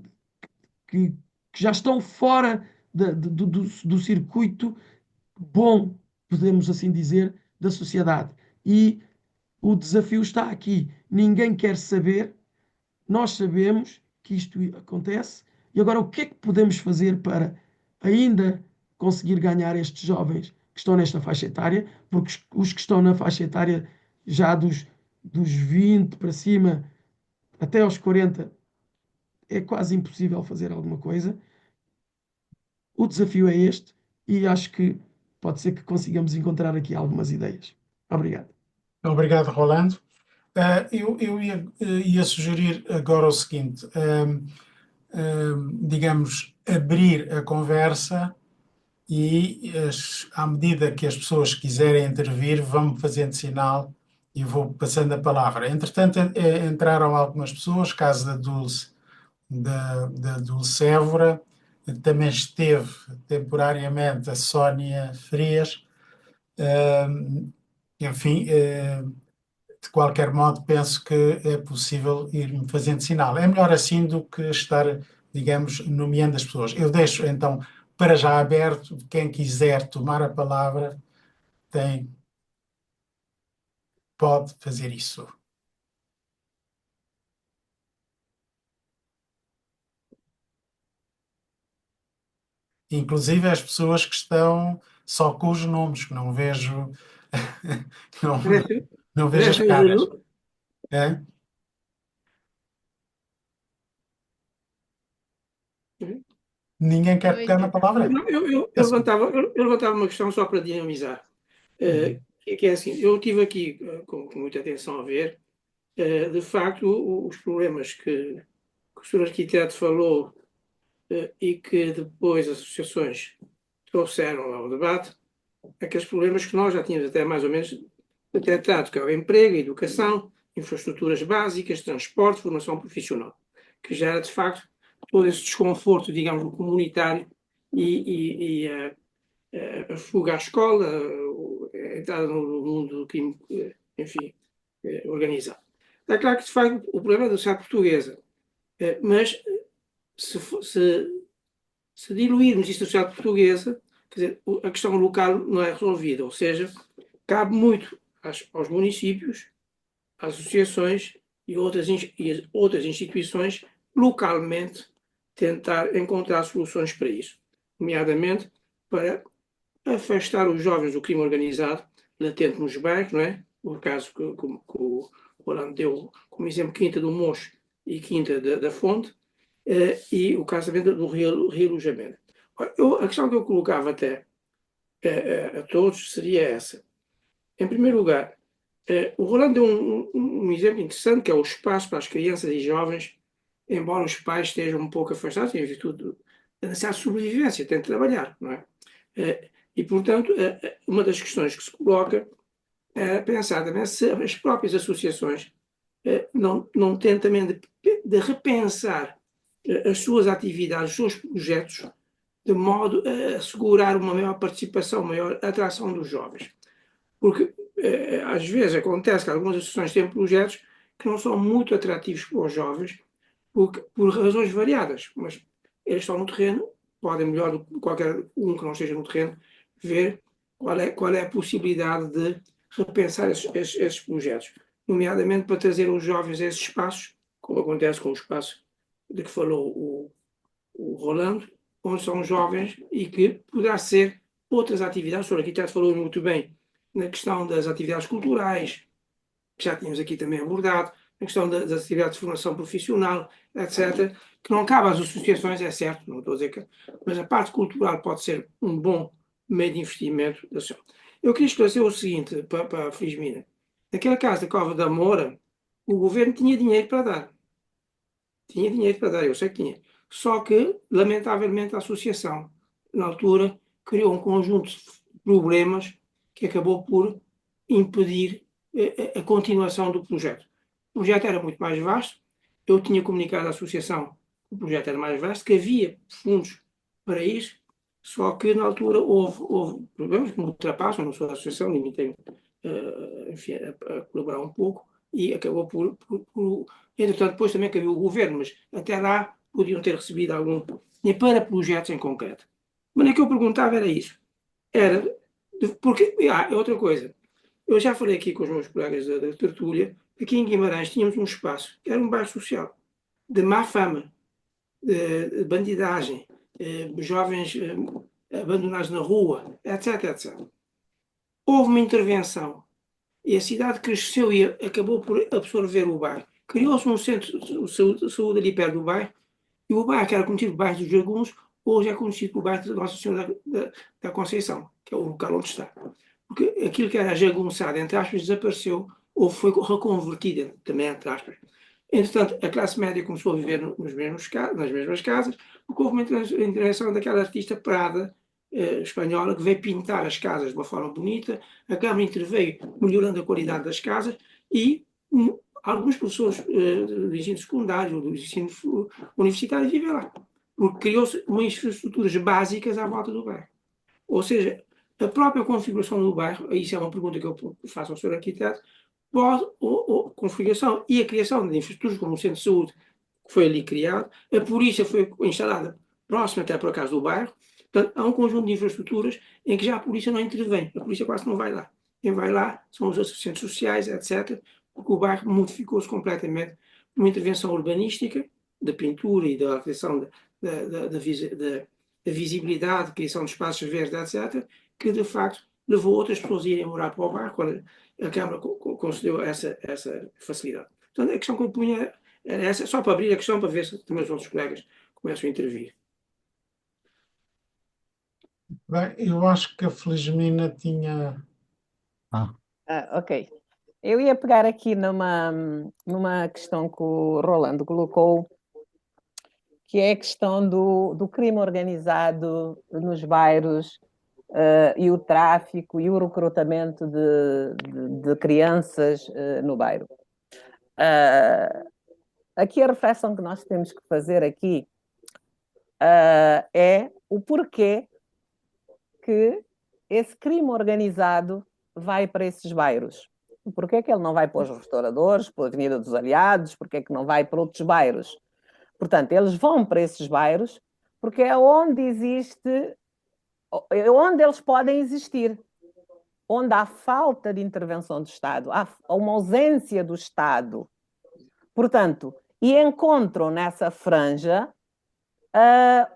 que, que já estão fora do circuito bom, podemos assim dizer, da sociedade. E o desafio está aqui. Ninguém quer saber, nós sabemos que isto acontece, e agora o que é que podemos fazer para ainda conseguir ganhar estes jovens que estão nesta faixa etária, porque os que estão na faixa etária já dos 20 para cima até aos 40 é quase impossível fazer alguma coisa. O desafio é este e acho que pode ser que consigamos encontrar aqui algumas ideias. Obrigado. Obrigado, Rolando. Eu ia sugerir agora o seguinte: digamos, abrir a conversa e, à medida que as pessoas quiserem intervir, vão-me fazendo sinal e vou passando a palavra. Entretanto, entraram algumas pessoas, caso da Dulce Évora, também esteve temporariamente a Sónia Frias, enfim, de qualquer modo, penso que é possível ir-me fazendo sinal. É melhor assim do que estar, digamos, nomeando as pessoas. Eu deixo, então, para já aberto, quem quiser tomar a palavra pode fazer isso. Inclusive as pessoas que estão só com os nomes, que não vejo, não, Parece, não vejo as parece caras. É? Ninguém quer Oi. pegar na palavra? Não, eu levantava uma questão só para dinamizar. Que é assim, eu estive aqui com muita atenção a ver, de facto, os problemas que o Sr. Arquiteto falou e que depois as associações trouxeram ao debate, aqueles problemas que nós já tínhamos até mais ou menos detectado, que é o emprego, a educação, infraestruturas básicas, transporte, formação profissional, que gera de facto todo esse desconforto, digamos, comunitário e a fuga à escola, a entrada no mundo do crime, enfim, organizado. É claro que, de facto, o problema é da sociedade portuguesa, mas se diluirmos isto da sociedade portuguesa, quer dizer, a questão local não é resolvida, ou seja, cabe muito aos municípios, às associações e outras instituições localmente tentar encontrar soluções para isso, nomeadamente para afastar os jovens do crime organizado latente nos bairros, não é? O caso que o Rolando deu como exemplo, Quinta do Mocho e Quinta da Fonte, e o caso também do realojamento. A questão que eu colocava até a todos seria essa. Em primeiro lugar, o Rolando deu um exemplo interessante, que é o espaço para as crianças e jovens, embora os pais estejam um pouco afastados, em virtude da necessidade de sobrevivência, têm de trabalhar, não é? E, portanto, uma das questões que se coloca é pensar também se as próprias associações não têm também de repensar as suas atividades, os seus projetos, de modo a assegurar uma maior participação, maior atração dos jovens. Porque às vezes acontece que algumas associações têm projetos que não são muito atrativos para os jovens, por razões variadas, mas eles estão no terreno, podem melhor do que qualquer um que não esteja no terreno, ver qual é a possibilidade de repensar esses projetos, nomeadamente para trazer os jovens a esses espaços, como acontece com o espaço de que falou o Rolando, onde são jovens e que poderá ser outras atividades. O Sr. Arquiteto falou muito bem na questão das atividades culturais, que já tínhamos aqui também abordado, na questão das atividades de formação profissional, etc., que não cabe às associações, é certo, não estou a dizer que, mas a parte cultural pode ser um bom meio de investimento da sociedade. Eu queria esclarecer o seguinte para a Frismina. Naquela casa da Cova da Moura, o governo tinha dinheiro para dar. Tinha dinheiro para dar, eu sei que tinha. Só que, lamentavelmente, a associação, na altura, criou um conjunto de problemas que acabou por impedir a continuação do projeto. O projeto era muito mais vasto, eu tinha comunicado à associação que o projeto era mais vasto, que havia fundos para isso, só que na altura houve problemas que me ultrapassam, não sou da associação, limitei-me enfim, a colaborar um pouco, e acabou por. Entretanto, depois também caiu o governo, mas até lá podiam ter recebido algum dinheiro para projetos em concreto. Mas o que eu perguntava era isso. Era, porque, outra coisa, eu já falei aqui com os meus colegas da tertúlia, aqui em Guimarães tínhamos um espaço, que era um bairro social, de má fama, de bandidagem, jovens abandonados na rua, etc, etc. Houve uma intervenção e a cidade cresceu e acabou por absorver o bairro. Criou-se um centro de saúde ali perto do bairro, e o bairro que era conhecido bairro dos Jaguns, hoje é conhecido como bairro da Nossa Senhora da Conceição, que é o local onde está. Porque aquilo que era jagunçado, entre aspas, desapareceu, ou foi reconvertida, também entre aspas. Entretanto, a classe média começou a viver nas mesmas casas, porque houve uma intervenção daquela artista Prada, espanhola, que veio pintar as casas de uma forma bonita, a Câmara interveio melhorando a qualidade das casas e alguns professores do ensino secundário, do ensino universitário vivem lá, porque criou-se umas infraestruturas básicas à volta do bairro. Ou seja, a própria configuração do bairro, isso é uma pergunta que eu faço ao Sr. Arquiteto, a configuração e a criação de infraestruturas como o centro de saúde que foi ali criado, a polícia foi instalada próxima até por acaso do bairro, portanto há um conjunto de infraestruturas em que já a polícia não intervém, a polícia quase não vai lá. Quem vai lá são os assistentes sociais, etc., porque o bairro modificou-se completamente por uma intervenção urbanística, da pintura e da criação da visibilidade, criação de espaços verdes, etc., que de facto levou outras pessoas a irem morar para o bairro quando a Câmara concedeu essa facilidade. Portanto, a questão que eu punha era essa, só para abrir a questão, para ver se também os outros colegas começam a intervir. Bem, eu acho que a Felizmina tinha. Ok. Eu ia pegar aqui numa questão que o Rolando colocou, que é a questão do crime organizado nos bairros, e o tráfico e o recrutamento de crianças no bairro. Aqui a reflexão que nós temos que fazer aqui é o porquê que esse crime organizado vai para esses bairros. Porquê que ele não vai para os restauradores, para a Avenida dos Aliados, porquê que não vai para outros bairros? Portanto, eles vão para esses bairros porque é onde existe, é onde eles podem existir, onde há falta de intervenção do Estado, há uma ausência do Estado. Portanto, e encontram nessa franja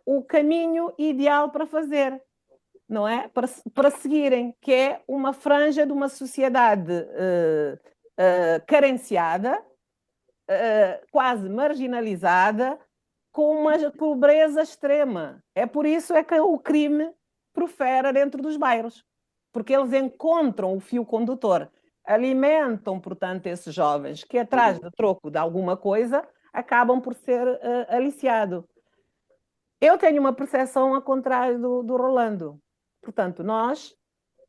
o caminho ideal para fazer, não é? Para seguirem, que é uma franja de uma sociedade carenciada, quase marginalizada, com uma pobreza extrema. É por isso é que o crime profera dentro dos bairros, porque eles encontram o fio condutor, alimentam, portanto, esses jovens que, atrás do troco de alguma coisa, acabam por ser aliciados. Eu tenho uma percepção ao contrário do Rolando. Portanto,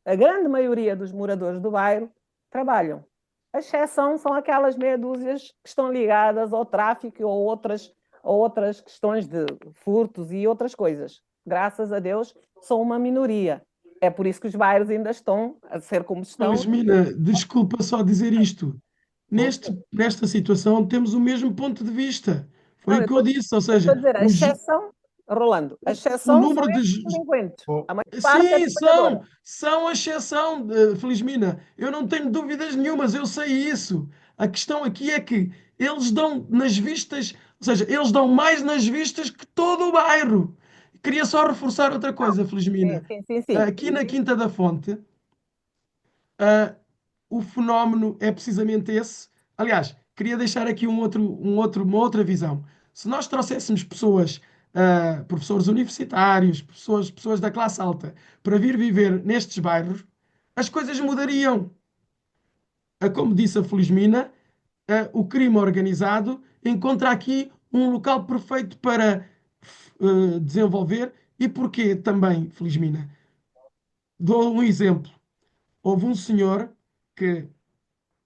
a grande maioria dos moradores do bairro, trabalham. A exceção são aquelas meia dúzias que estão ligadas ao tráfico ou outras questões de furtos e outras coisas. Graças a Deus, são uma minoria. É por isso que os bairros ainda estão a ser como estão. Felizmina, desculpa só dizer isto. Nesta situação temos o mesmo ponto de vista. Foi o que eu disse, ou seja, Estou a dizer, a exceção, Rolando, a o exceção número são de. esses delinquentes. A maior parte Sim, é trabalhadora. são a exceção, Felizmina. Eu não tenho dúvidas nenhumas, eu sei isso. A questão aqui é que eles dão nas vistas, ou seja, eles dão mais nas vistas que todo o bairro. Queria só reforçar outra coisa, Felizmina. Sim. Aqui na Quinta da Fonte, o fenómeno é precisamente esse. Aliás, queria deixar aqui uma outra visão. Se nós trouxéssemos pessoas, professores universitários, pessoas da classe alta, para vir viver nestes bairros, as coisas mudariam. Como disse a Felizmina, o crime organizado encontra aqui um local perfeito para desenvolver. E porquê também, Felizmina? Dou um exemplo. Houve um senhor que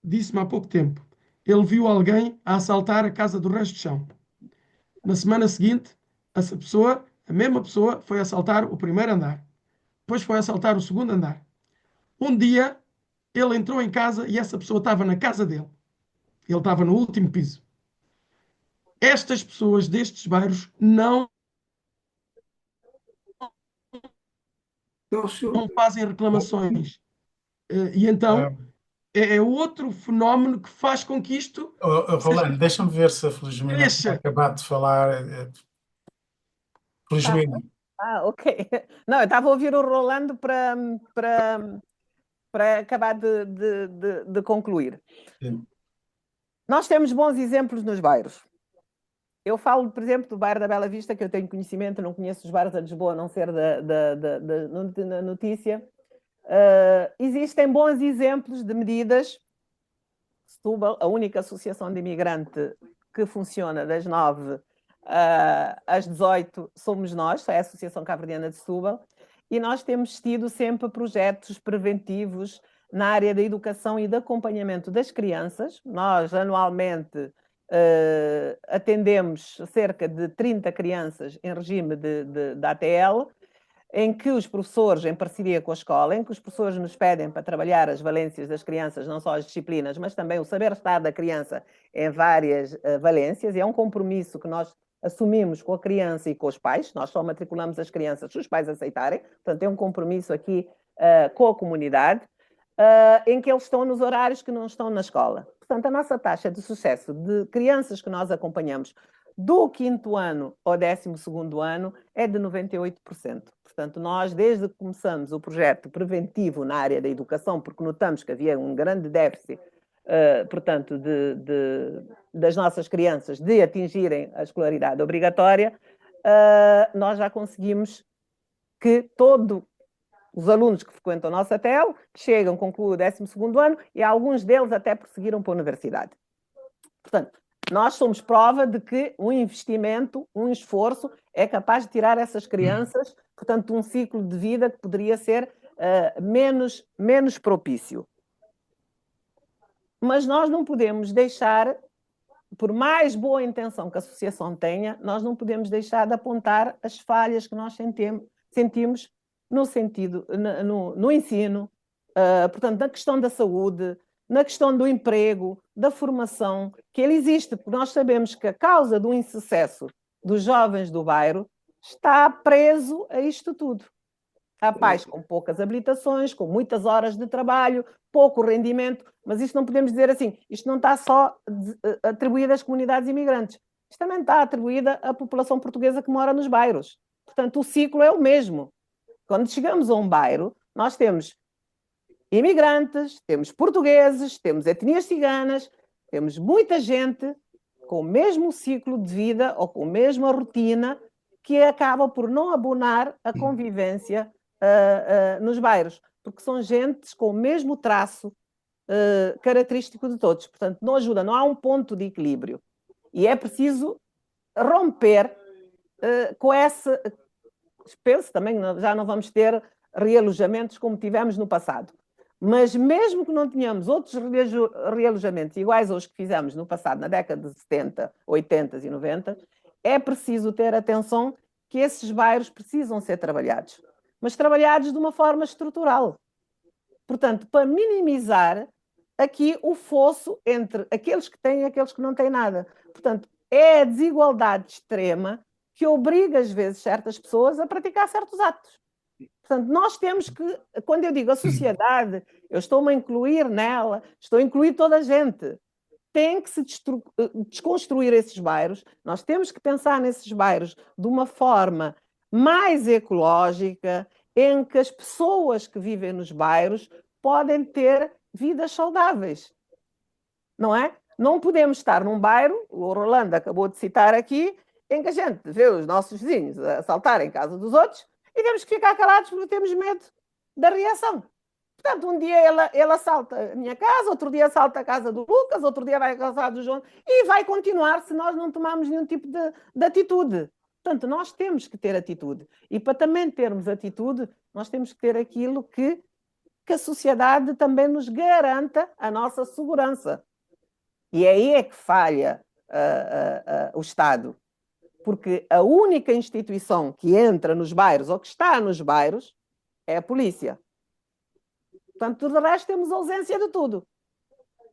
disse-me há pouco tempo. Ele viu alguém a assaltar a casa do resto de chão. Na semana seguinte, a mesma pessoa, foi assaltar o primeiro andar. Depois foi assaltar o segundo andar. Um dia, ele entrou em casa e essa pessoa estava na casa dele. Ele estava no último piso. Estas pessoas destes bairros não Não, senhor. fazem reclamações. E então é outro fenómeno que faz com que isto Rolando, deixa-me ver se a Felizmina vai cresça. acabar de falar. Felizmina. Ok. Não, eu estava a ouvir o Rolando para acabar de concluir. Sim. Nós temos bons exemplos nos bairros. Eu falo, por exemplo, do bairro da Bela Vista, que eu tenho conhecimento, não conheço os bairros de Lisboa, a não ser da notícia. Existem bons exemplos de medidas. Setúbal, a única associação de imigrante que funciona das 9 às 18 somos nós, é a Associação Cabo-Verdiana de Setúbal, e nós temos tido sempre projetos preventivos na área da educação e de acompanhamento das crianças. Nós, anualmente, atendemos cerca de 30 crianças em regime de ATL, em que os professores, em parceria com a escola, em que os professores nos pedem para trabalhar as valências das crianças, não só as disciplinas, mas também o saber-estar da criança em várias valências, e é um compromisso que nós assumimos com a criança e com os pais. Nós só matriculamos as crianças se os pais aceitarem, portanto é um compromisso aqui com a comunidade, em que eles estão nos horários que não estão na escola. Portanto, a nossa taxa de sucesso de crianças que nós acompanhamos do 5º ano ao 12º ano é de 98%. Portanto, nós, desde que começamos o projeto preventivo na área da educação, porque notamos que havia um grande déficit, portanto, das nossas crianças de atingirem a escolaridade obrigatória, nós já conseguimos que todos os alunos que frequentam a nossa TEL chegam, concluem o 12º ano e alguns deles até prosseguiram para a universidade. Portanto, nós somos prova de que um investimento, um esforço, é capaz de tirar essas crianças, portanto, de um ciclo de vida que poderia ser menos propício. Mas nós não podemos deixar, por mais boa intenção que a associação tenha, nós não podemos deixar de apontar as falhas que nós sentimos no sentido, no ensino, portanto, na questão da saúde, na questão do emprego, da formação, que ele existe, porque nós sabemos que a causa do insucesso dos jovens do bairro está preso a isto tudo. Há pais com poucas habilitações, com muitas horas de trabalho, pouco rendimento, mas isto não podemos dizer assim, isto não está só atribuído às comunidades imigrantes, isto também está atribuído à população portuguesa que mora nos bairros. Portanto, o ciclo é o mesmo. Quando chegamos a um bairro, nós temos imigrantes, temos portugueses, temos etnias ciganas, temos muita gente com o mesmo ciclo de vida ou com a mesma rotina que acaba por não abonar a convivência nos bairros, porque são gentes com o mesmo traço característico de todos. Portanto, não ajuda, não há um ponto de equilíbrio. E é preciso romper com esse... Penso também que já não vamos ter realojamentos como tivemos no passado. Mas mesmo que não tenhamos outros realojamentos iguais aos que fizemos no passado, na década de 70, 80 e 90, é preciso ter atenção que esses bairros precisam ser trabalhados, mas trabalhados de uma forma estrutural. Portanto, para minimizar aqui o fosso entre aqueles que têm e aqueles que não têm nada. Portanto, é a desigualdade extrema que obriga, às vezes, certas pessoas a praticar certos atos. Portanto, nós temos que, quando eu digo a sociedade, eu estou-me a incluir nela, estou a incluir toda a gente. Tem que se desconstruir esses bairros, nós temos que pensar nesses bairros de uma forma mais ecológica, em que as pessoas que vivem nos bairros podem ter vidas saudáveis. Não é? Não podemos estar num bairro, o Rolando acabou de citar aqui, em que a gente vê os nossos vizinhos assaltarem a casa dos outros e temos que ficar calados porque temos medo da reação. Portanto, um dia ele assalta a minha casa, outro dia assalta a casa do Lucas, outro dia vai à casa do João e vai continuar se nós não tomarmos nenhum tipo de atitude. Portanto, nós temos que ter atitude. E para também termos atitude, nós temos que ter aquilo que a sociedade também nos garanta a nossa segurança. E aí é que falha o Estado. Porque a única instituição que entra nos bairros ou que está nos bairros é a polícia. Portanto, tudo o resto temos ausência de tudo.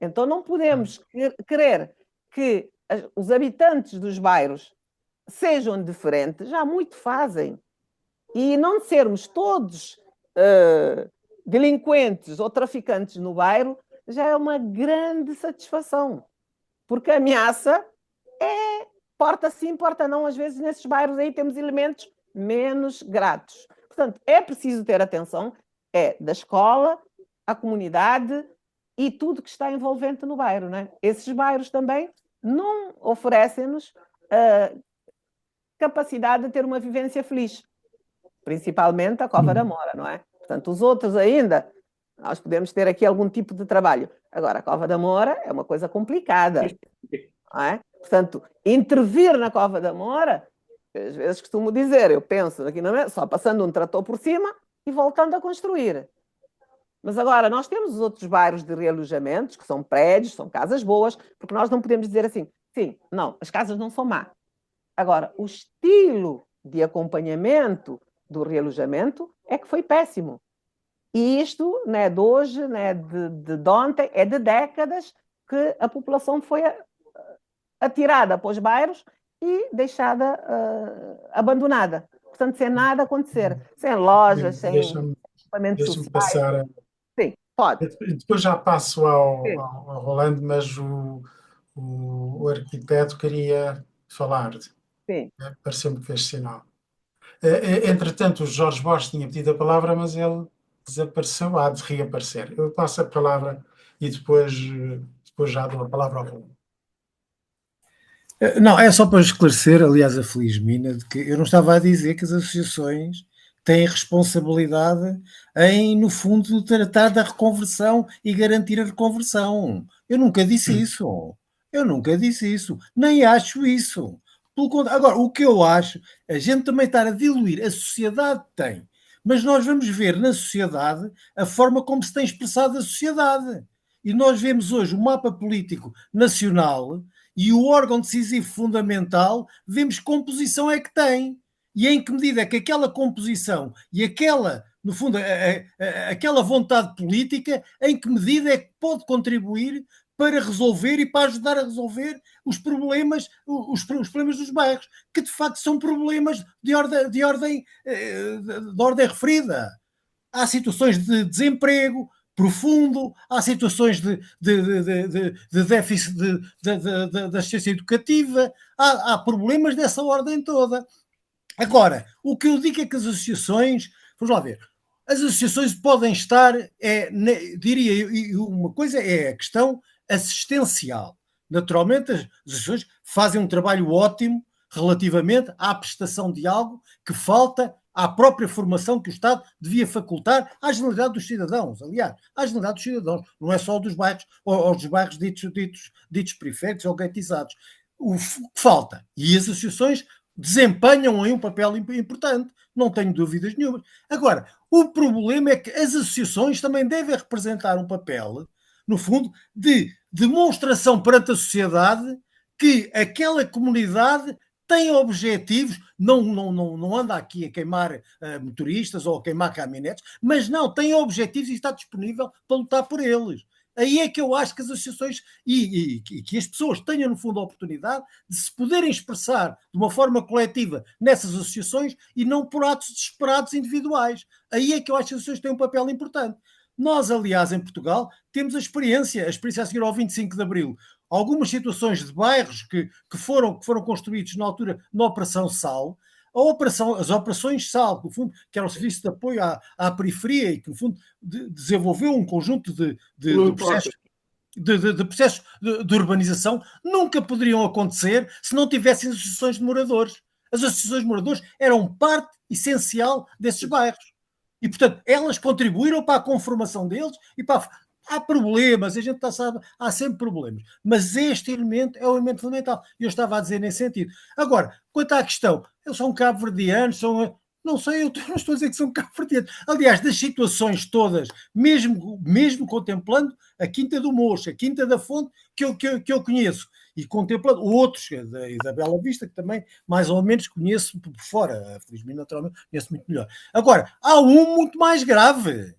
Então não podemos querer que os habitantes dos bairros sejam diferentes, já muito fazem. E não sermos todos delinquentes ou traficantes no bairro já é uma grande satisfação. Porque a ameaça é porta sim, porta não. Às vezes nesses bairros aí temos elementos menos gratos. Portanto, é preciso ter atenção, da escola, a comunidade e tudo que está envolvente no bairro, não é? Esses bairros também não oferecem-nos capacidade de ter uma vivência feliz, principalmente a Cova da Mora, não é? Portanto, os outros ainda, nós podemos ter aqui algum tipo de trabalho. Agora, a Cova da Mora é uma coisa complicada, não é? Portanto, intervir na Cova da Mora, às vezes costumo dizer, eu penso aqui só passando um trator por cima e voltando a construir. Mas agora, nós temos os outros bairros de realojamentos, que são prédios, são casas boas, porque nós não podemos dizer assim, sim, não, as casas não são má. Agora, o estilo de acompanhamento do realojamento é que foi péssimo. E isto não é de hoje, não é de ontem, é de décadas que a população foi atirada para os bairros e deixada abandonada. Portanto, sem nada acontecer, sem lojas, sem Deixa-me equipamentos deixa-me sociais. passar. Sim, pode. Depois já passo ao, Sim. ao Rolando, mas o arquiteto queria falar. Sim. Pareceu-me que fez sinal. Entretanto, o Jorge Borges tinha pedido a palavra, mas ele desapareceu, há de reaparecer. Eu passo a palavra e depois já dou a palavra ao Rolando. Não, é só para esclarecer, aliás, a feliz mina, de que eu não estava a dizer que as associações têm responsabilidade em, no fundo, tratar da reconversão e garantir a reconversão. Eu nunca disse isso. Eu nunca disse isso. Nem acho isso. Pelo contrário, agora, o que eu acho, a gente também estar a diluir, a sociedade tem. Mas nós vamos ver na sociedade a forma como se tem expressado a sociedade. E nós vemos hoje o mapa político nacional e o órgão decisivo fundamental, vemos que composição é que tem. E em que medida é que aquela composição e aquela, no fundo, aquela vontade política, em que medida é que pode contribuir para resolver e para ajudar a resolver os problemas, os problemas dos bairros, que de facto são problemas de ordem referida. Há situações de desemprego profundo, há situações de déficit da assistência educativa, há problemas dessa ordem toda. Agora, o que eu digo é que as associações, vamos lá ver, as associações podem estar, diria, uma coisa é a questão assistencial. Naturalmente, as associações fazem um trabalho ótimo relativamente à prestação de algo que falta à própria formação que o Estado devia facultar à generalidade dos cidadãos. Aliás, à generalidade dos cidadãos, não é só dos bairros, ou dos bairros ditos periféricos ou guetizados. O que falta, e as associações desempenham aí um papel importante, não tenho dúvidas nenhuma. Agora, o problema é que as associações também devem representar um papel, no fundo, de demonstração perante a sociedade que aquela comunidade tem objetivos, não anda aqui a queimar motoristas ou a queimar caminhonetes, mas não, tem objetivos e está disponível para lutar por eles. Aí é que eu acho que as associações e que as pessoas tenham, no fundo, a oportunidade de se poderem expressar de uma forma coletiva nessas associações e não por atos desesperados individuais. Aí é que eu acho que as associações têm um papel importante. Nós, aliás, em Portugal, temos a experiência a seguir ao 25 de Abril. Algumas situações de bairros que foram construídos na altura na Operação Sal, as operações SAL, que, no fundo, que era o Serviço de Apoio à Periferia e que, no fundo, desenvolveu um conjunto de processos de urbanização, nunca poderiam acontecer se não tivessem associações de moradores. As associações de moradores eram parte essencial desses bairros. E, portanto, elas contribuíram para a conformação deles e para há problemas, a gente sabe, há sempre problemas, mas este elemento é o elemento fundamental. Eu estava a dizer nesse sentido. Agora, quanto à questão, eles são cabo-verdianos, não sei, eu não estou a dizer que são cabo-verdianos. Aliás, das situações todas, mesmo contemplando a Quinta do Mocho, a Quinta da Fonte, que eu conheço, e contemplando outros, da Bela Vista, que também mais ou menos conheço por fora, felizmente, naturalmente, conheço muito melhor. Agora, há um muito mais grave.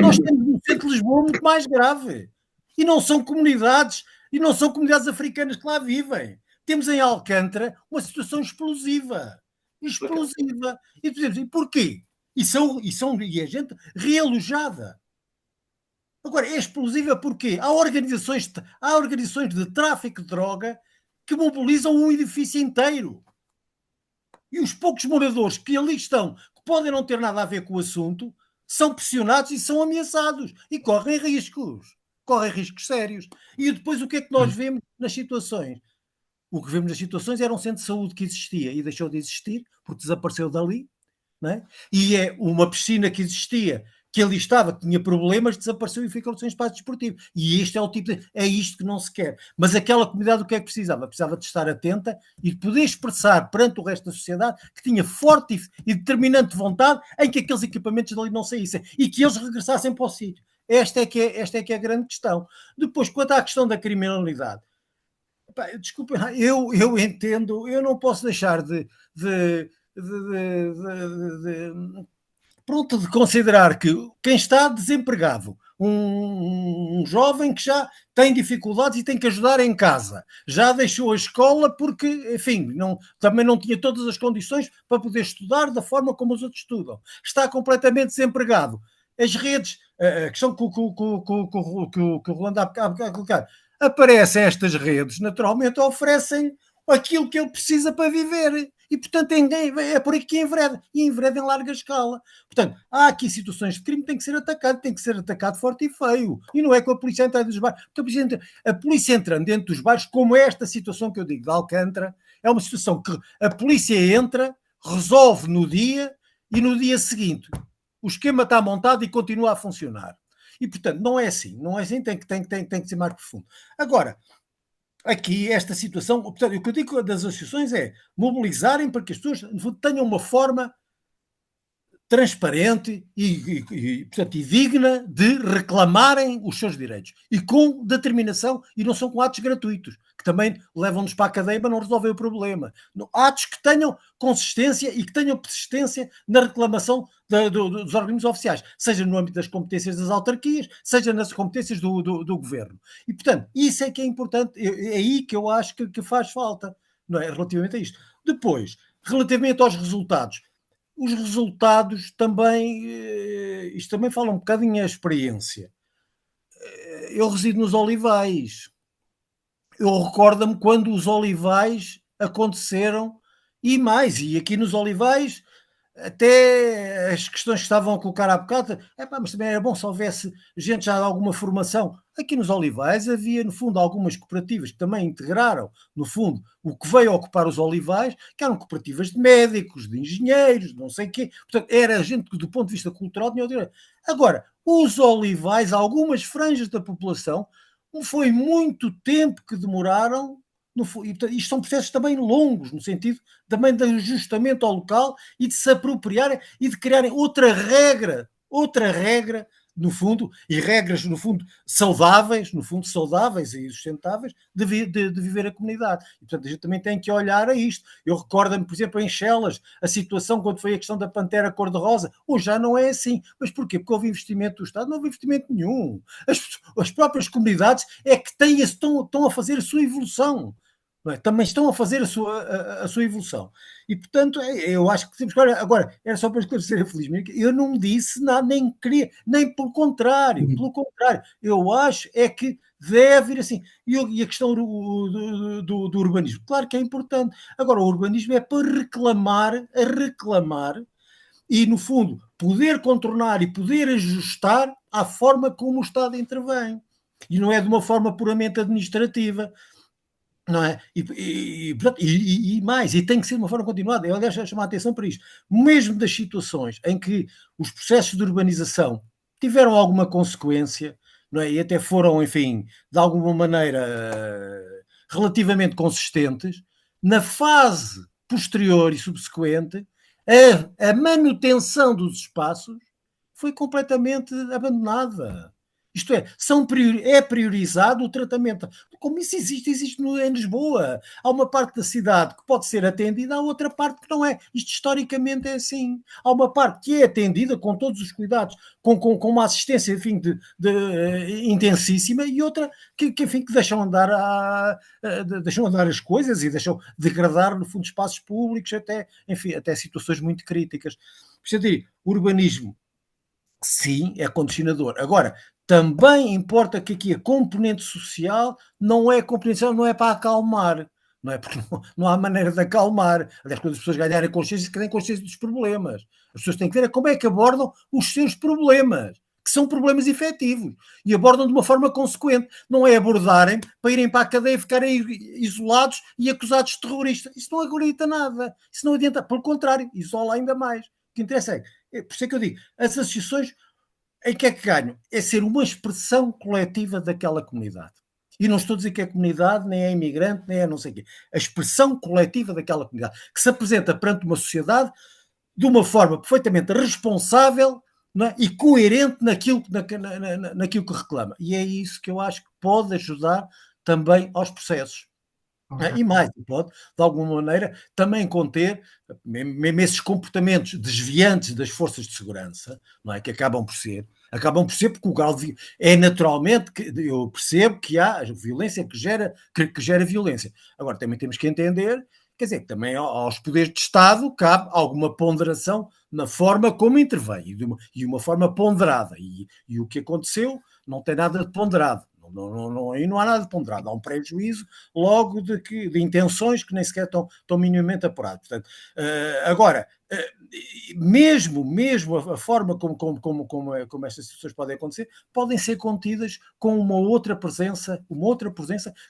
Nós temos no centro de Lisboa muito mais grave. E não são comunidades africanas que lá vivem. Temos em Alcântara uma situação explosiva. Explosiva. E dizemos, e porquê? E a gente realojada. Agora, é explosiva porquê? Há organizações de tráfico de droga que mobilizam um edifício inteiro. E os poucos moradores que ali estão, que podem não ter nada a ver com o assunto, são pressionados e são ameaçados e correm riscos sérios. E depois o que é que nós vemos nas situações? O que vemos nas situações era um centro de saúde que existia e deixou de existir, porque desapareceu dali, não é? E é uma piscina que existia, que ali estava, que tinha problemas, desapareceu e ficou sem espaço desportivo. E este é o tipo é isto que não se quer. Mas aquela comunidade o que é que precisava? Precisava de estar atenta e de poder expressar perante o resto da sociedade que tinha forte e determinante vontade em que aqueles equipamentos dali não saíssem e que eles regressassem para o sítio. Esta é que é a grande questão. Depois, quanto à questão da criminalidade, desculpa, eu entendo, eu não posso deixar de pronto, de considerar que quem está desempregado, um jovem que já tem dificuldades e tem que ajudar em casa, já deixou a escola porque, enfim, também não tinha todas as condições para poder estudar da forma como os outros estudam, está completamente desempregado. As redes, a questão que o Rolando há bocado colocar, aparecem estas redes, naturalmente oferecem aquilo que ele precisa para viver. E, portanto, é por aí que envereda. E envereda em larga escala. Portanto, há aqui situações de crime que tem que ser atacado forte e feio. E não é com a polícia entrando nos bairros. Porque a polícia entrando dentro dos bairros, como esta situação que eu digo de Alcântara, é uma situação que a polícia entra, resolve no dia e no dia seguinte o esquema está montado e continua a funcionar. E, portanto, não é assim. Não é assim, tem que ser mais profundo. Agora, aqui, esta situação, portanto, o que eu digo das associações é mobilizarem para que as pessoas tenham uma forma transparente portanto, e digna de reclamarem os seus direitos. E com determinação, e não são com atos gratuitos, que também levam-nos para a cadeia para não resolver o problema. Atos que tenham consistência e que tenham persistência na reclamação dos organismos oficiais, seja no âmbito das competências das autarquias, seja nas competências do governo. E, portanto, isso é que é importante, é aí que eu acho que faz falta, não é? Relativamente a isto. Depois, relativamente aos resultados, os resultados também, isto também fala um bocadinho a experiência. Eu resido nos Olivais. Eu recordo-me quando os Olivais aconteceram e mais, e aqui nos Olivais até as questões que estavam a colocar há bocado, mas também era bom se houvesse gente já de alguma formação. Aqui nos Olivais havia, no fundo, algumas cooperativas que também integraram, no fundo, o que veio ocupar os Olivais, que eram cooperativas de médicos, de engenheiros, de não sei o quê. Portanto, era gente que, do ponto de vista cultural, tinha o direito. Agora, os Olivais, algumas franjas da população, foi muito tempo que demoraram, e, portanto, isto são processos também longos, no sentido também de ajustamento ao local e de se apropriarem e de criarem outra regra, no fundo, e regras, no fundo, saudáveis e sustentáveis de viver a comunidade. E, portanto, a gente também tem que olhar a isto. Eu recordo-me, por exemplo, em Chelas, a situação quando foi a questão da pantera cor-de-rosa. Hoje já não é assim. Mas porquê? Porque houve investimento do Estado? Não houve investimento nenhum. As próprias comunidades é que estão a fazer a sua evolução. Também estão a fazer a sua evolução. E, portanto, eu acho que temos que olhar. Agora, era só para esclarecer, felizmente, eu não disse nada, nem queria, nem pelo contrário. Eu acho é que deve ir assim. E a questão do urbanismo, claro que é importante. Agora, o urbanismo é para reclamar, e, no fundo, poder contornar e poder ajustar à forma como o Estado intervém. E não é de uma forma puramente administrativa. Não é? E mais, e tem que ser de uma forma continuada. Eu, aliás, já chamo a atenção para isto. Mesmo das situações em que os processos de urbanização tiveram alguma consequência, não é? E até foram, enfim, de alguma maneira relativamente consistentes, na fase posterior e subsequente, a manutenção dos espaços foi completamente abandonada. Isto é, é priorizado o tratamento. Como isso existe em Lisboa. Há uma parte da cidade que pode ser atendida, há outra parte que não é. Isto historicamente é assim. Há uma parte que é atendida com todos os cuidados, com uma assistência, enfim, intensíssima, e outra enfim, que deixam andar as coisas e deixam degradar, no fundo, espaços públicos, até situações muito críticas. Portanto, o urbanismo, sim, é condicionador. Agora, também importa que aqui a componente social não é para acalmar, não é? Porque não há maneira de acalmar. Aliás, quando as pessoas ganharem consciência, que têm consciência dos problemas. As pessoas têm que ver como é que abordam os seus problemas, que são problemas efetivos, e abordam de uma forma consequente. Não é abordarem para irem para a cadeia e ficarem isolados e acusados de terroristas. Isso não acredita nada. Isso não adianta. Pelo contrário, isola ainda mais. O que interessa por isso é que eu digo, as associações, em que é que ganham? É ser uma expressão coletiva daquela comunidade. E não estou a dizer que é comunidade, nem é imigrante, nem é não sei o quê. A expressão coletiva daquela comunidade, que se apresenta perante uma sociedade de uma forma perfeitamente responsável, não é? E coerente naquilo que reclama. E é isso que eu acho que pode ajudar também aos processos. Ok. E mais, pode, de alguma maneira, também conter mesmo esses comportamentos desviantes das forças de segurança, não é? Que acabam por ser porque o grau de, é naturalmente, que eu percebo que há violência que gera violência. Agora, também temos que entender, quer dizer, que também aos poderes de Estado cabe alguma ponderação na forma como intervém, e uma forma ponderada. E o que aconteceu não tem nada de ponderado. Aí não há nada de ponderado, há um prejuízo logo de intenções que nem sequer estão minimamente apuradas. Portanto, agora, mesmo a forma como estas situações podem acontecer, podem ser contidas com uma outra presença que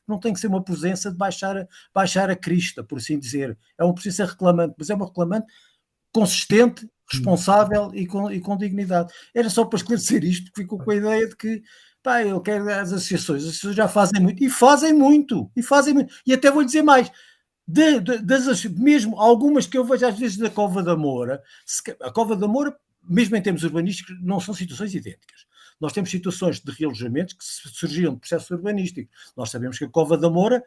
não tem que ser uma presença de baixar a crista, por assim dizer. É uma presença reclamante, mas é uma reclamante consistente, responsável e com dignidade. Era só para esclarecer isto, que ficou com a ideia de que pá, eu quero as associações já fazem muito, e até vou dizer mais, mesmo algumas que eu vejo às vezes da Cova da Moura, a Cova da Moura, mesmo em termos urbanísticos, não são situações idênticas. Nós temos situações de realojamentos que surgiram de processo urbanístico. Nós sabemos que a Cova da Moura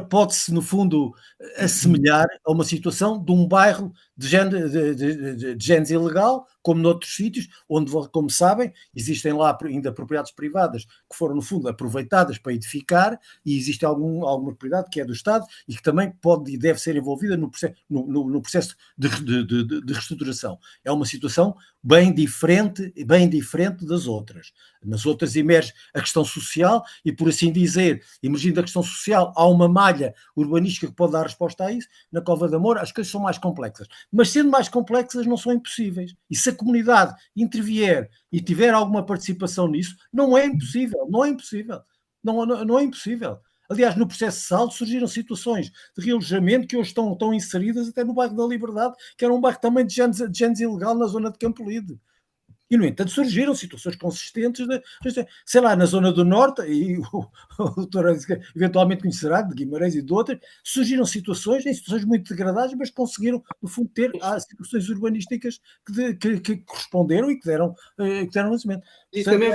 pode-se, no fundo, assemelhar a uma situação de um bairro de género ilegal, como noutros sítios, onde, como sabem, existem lá ainda propriedades privadas que foram, no fundo, aproveitadas para edificar, e existe alguma propriedade que é do Estado e que também pode e deve ser envolvida no processo de reestruturação. É uma situação bem diferente das outras. Nas outras emerge a questão social e, por assim dizer, emergindo a questão social, há uma malha urbanística que pode dar resposta a isso. Na Cova da Moura as coisas são mais complexas. Mas sendo mais complexas não são impossíveis. E se a comunidade intervier e tiver alguma participação nisso, não é impossível. Não é impossível. Aliás, no processo de saldo surgiram situações de realojamento que hoje estão inseridas até no bairro da Liberdade, que era um bairro também de género ilegal na zona de Campolide. E, no entanto, surgiram situações consistentes, sei lá, na zona do Norte, e o doutor eventualmente conhecerá, de Guimarães e de outras, surgiram situações muito degradáveis, mas conseguiram, no fundo, ter situações urbanísticas que corresponderam e que deram nascimento. E Portanto, também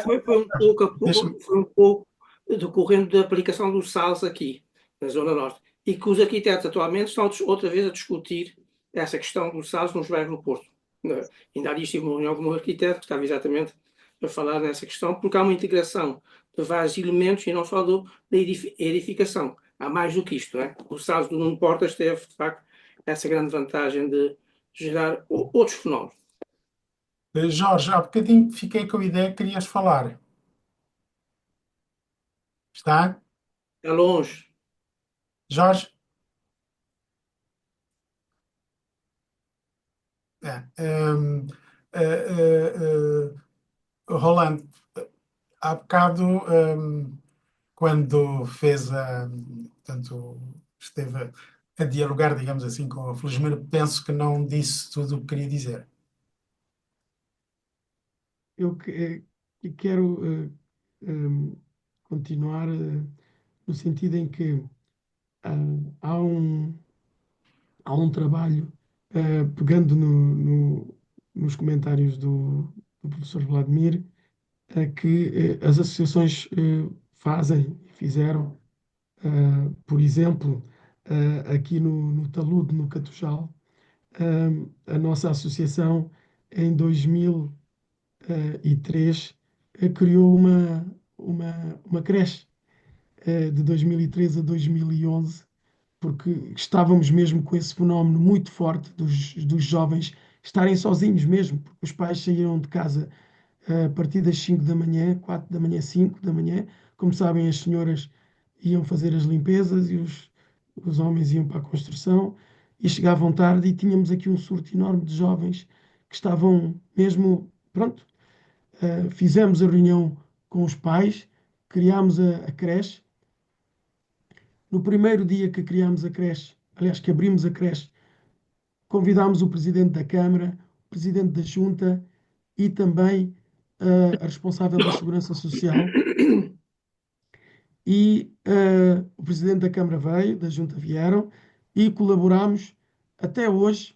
foi um pouco decorrendo da aplicação dos SALs aqui, na Zona Norte, e que os arquitetos atualmente estão outra vez a discutir essa questão dos SALs nos bairros do Porto. Ainda há dias tive uma reunião com um arquiteto que estava exatamente a falar nessa questão, porque há uma integração de vários elementos e não só da edificação. Há mais do que isto, não é? O SALs do Nuno Portas teve, de facto, essa grande vantagem de gerar outros fenómenos. Jorge, há bocadinho fiquei com a ideia que querias falar. Está? É longe. Jorge? É. Rolando, há bocado, quando fez portanto, esteve a dialogar, digamos assim, com a Felizmira, penso que não disse tudo o que queria dizer. Eu quero continuar no sentido em que há um trabalho, pegando nos comentários do professor Vladimir, que as associações fazem e fizeram. Por exemplo, aqui no Talude, no Catujal, a nossa associação, em 2003, criou uma creche, de 2003 a 2011, porque estávamos mesmo com esse fenómeno muito forte dos jovens estarem sozinhos mesmo, porque os pais saíram de casa a partir das 5 da manhã, 4 da manhã, 5 da manhã. Como sabem, as senhoras iam fazer as limpezas e os homens iam para a construção e chegavam tarde, e tínhamos aqui um surto enorme de jovens que estavam mesmo, pronto. Fizemos a reunião com os pais, criámos a creche. No primeiro dia que criámos a creche, aliás, que abrimos a creche, convidámos o presidente da Câmara, o presidente da Junta e também a responsável da Segurança Social. E o presidente da Câmara veio, da Junta vieram, e colaborámos até hoje.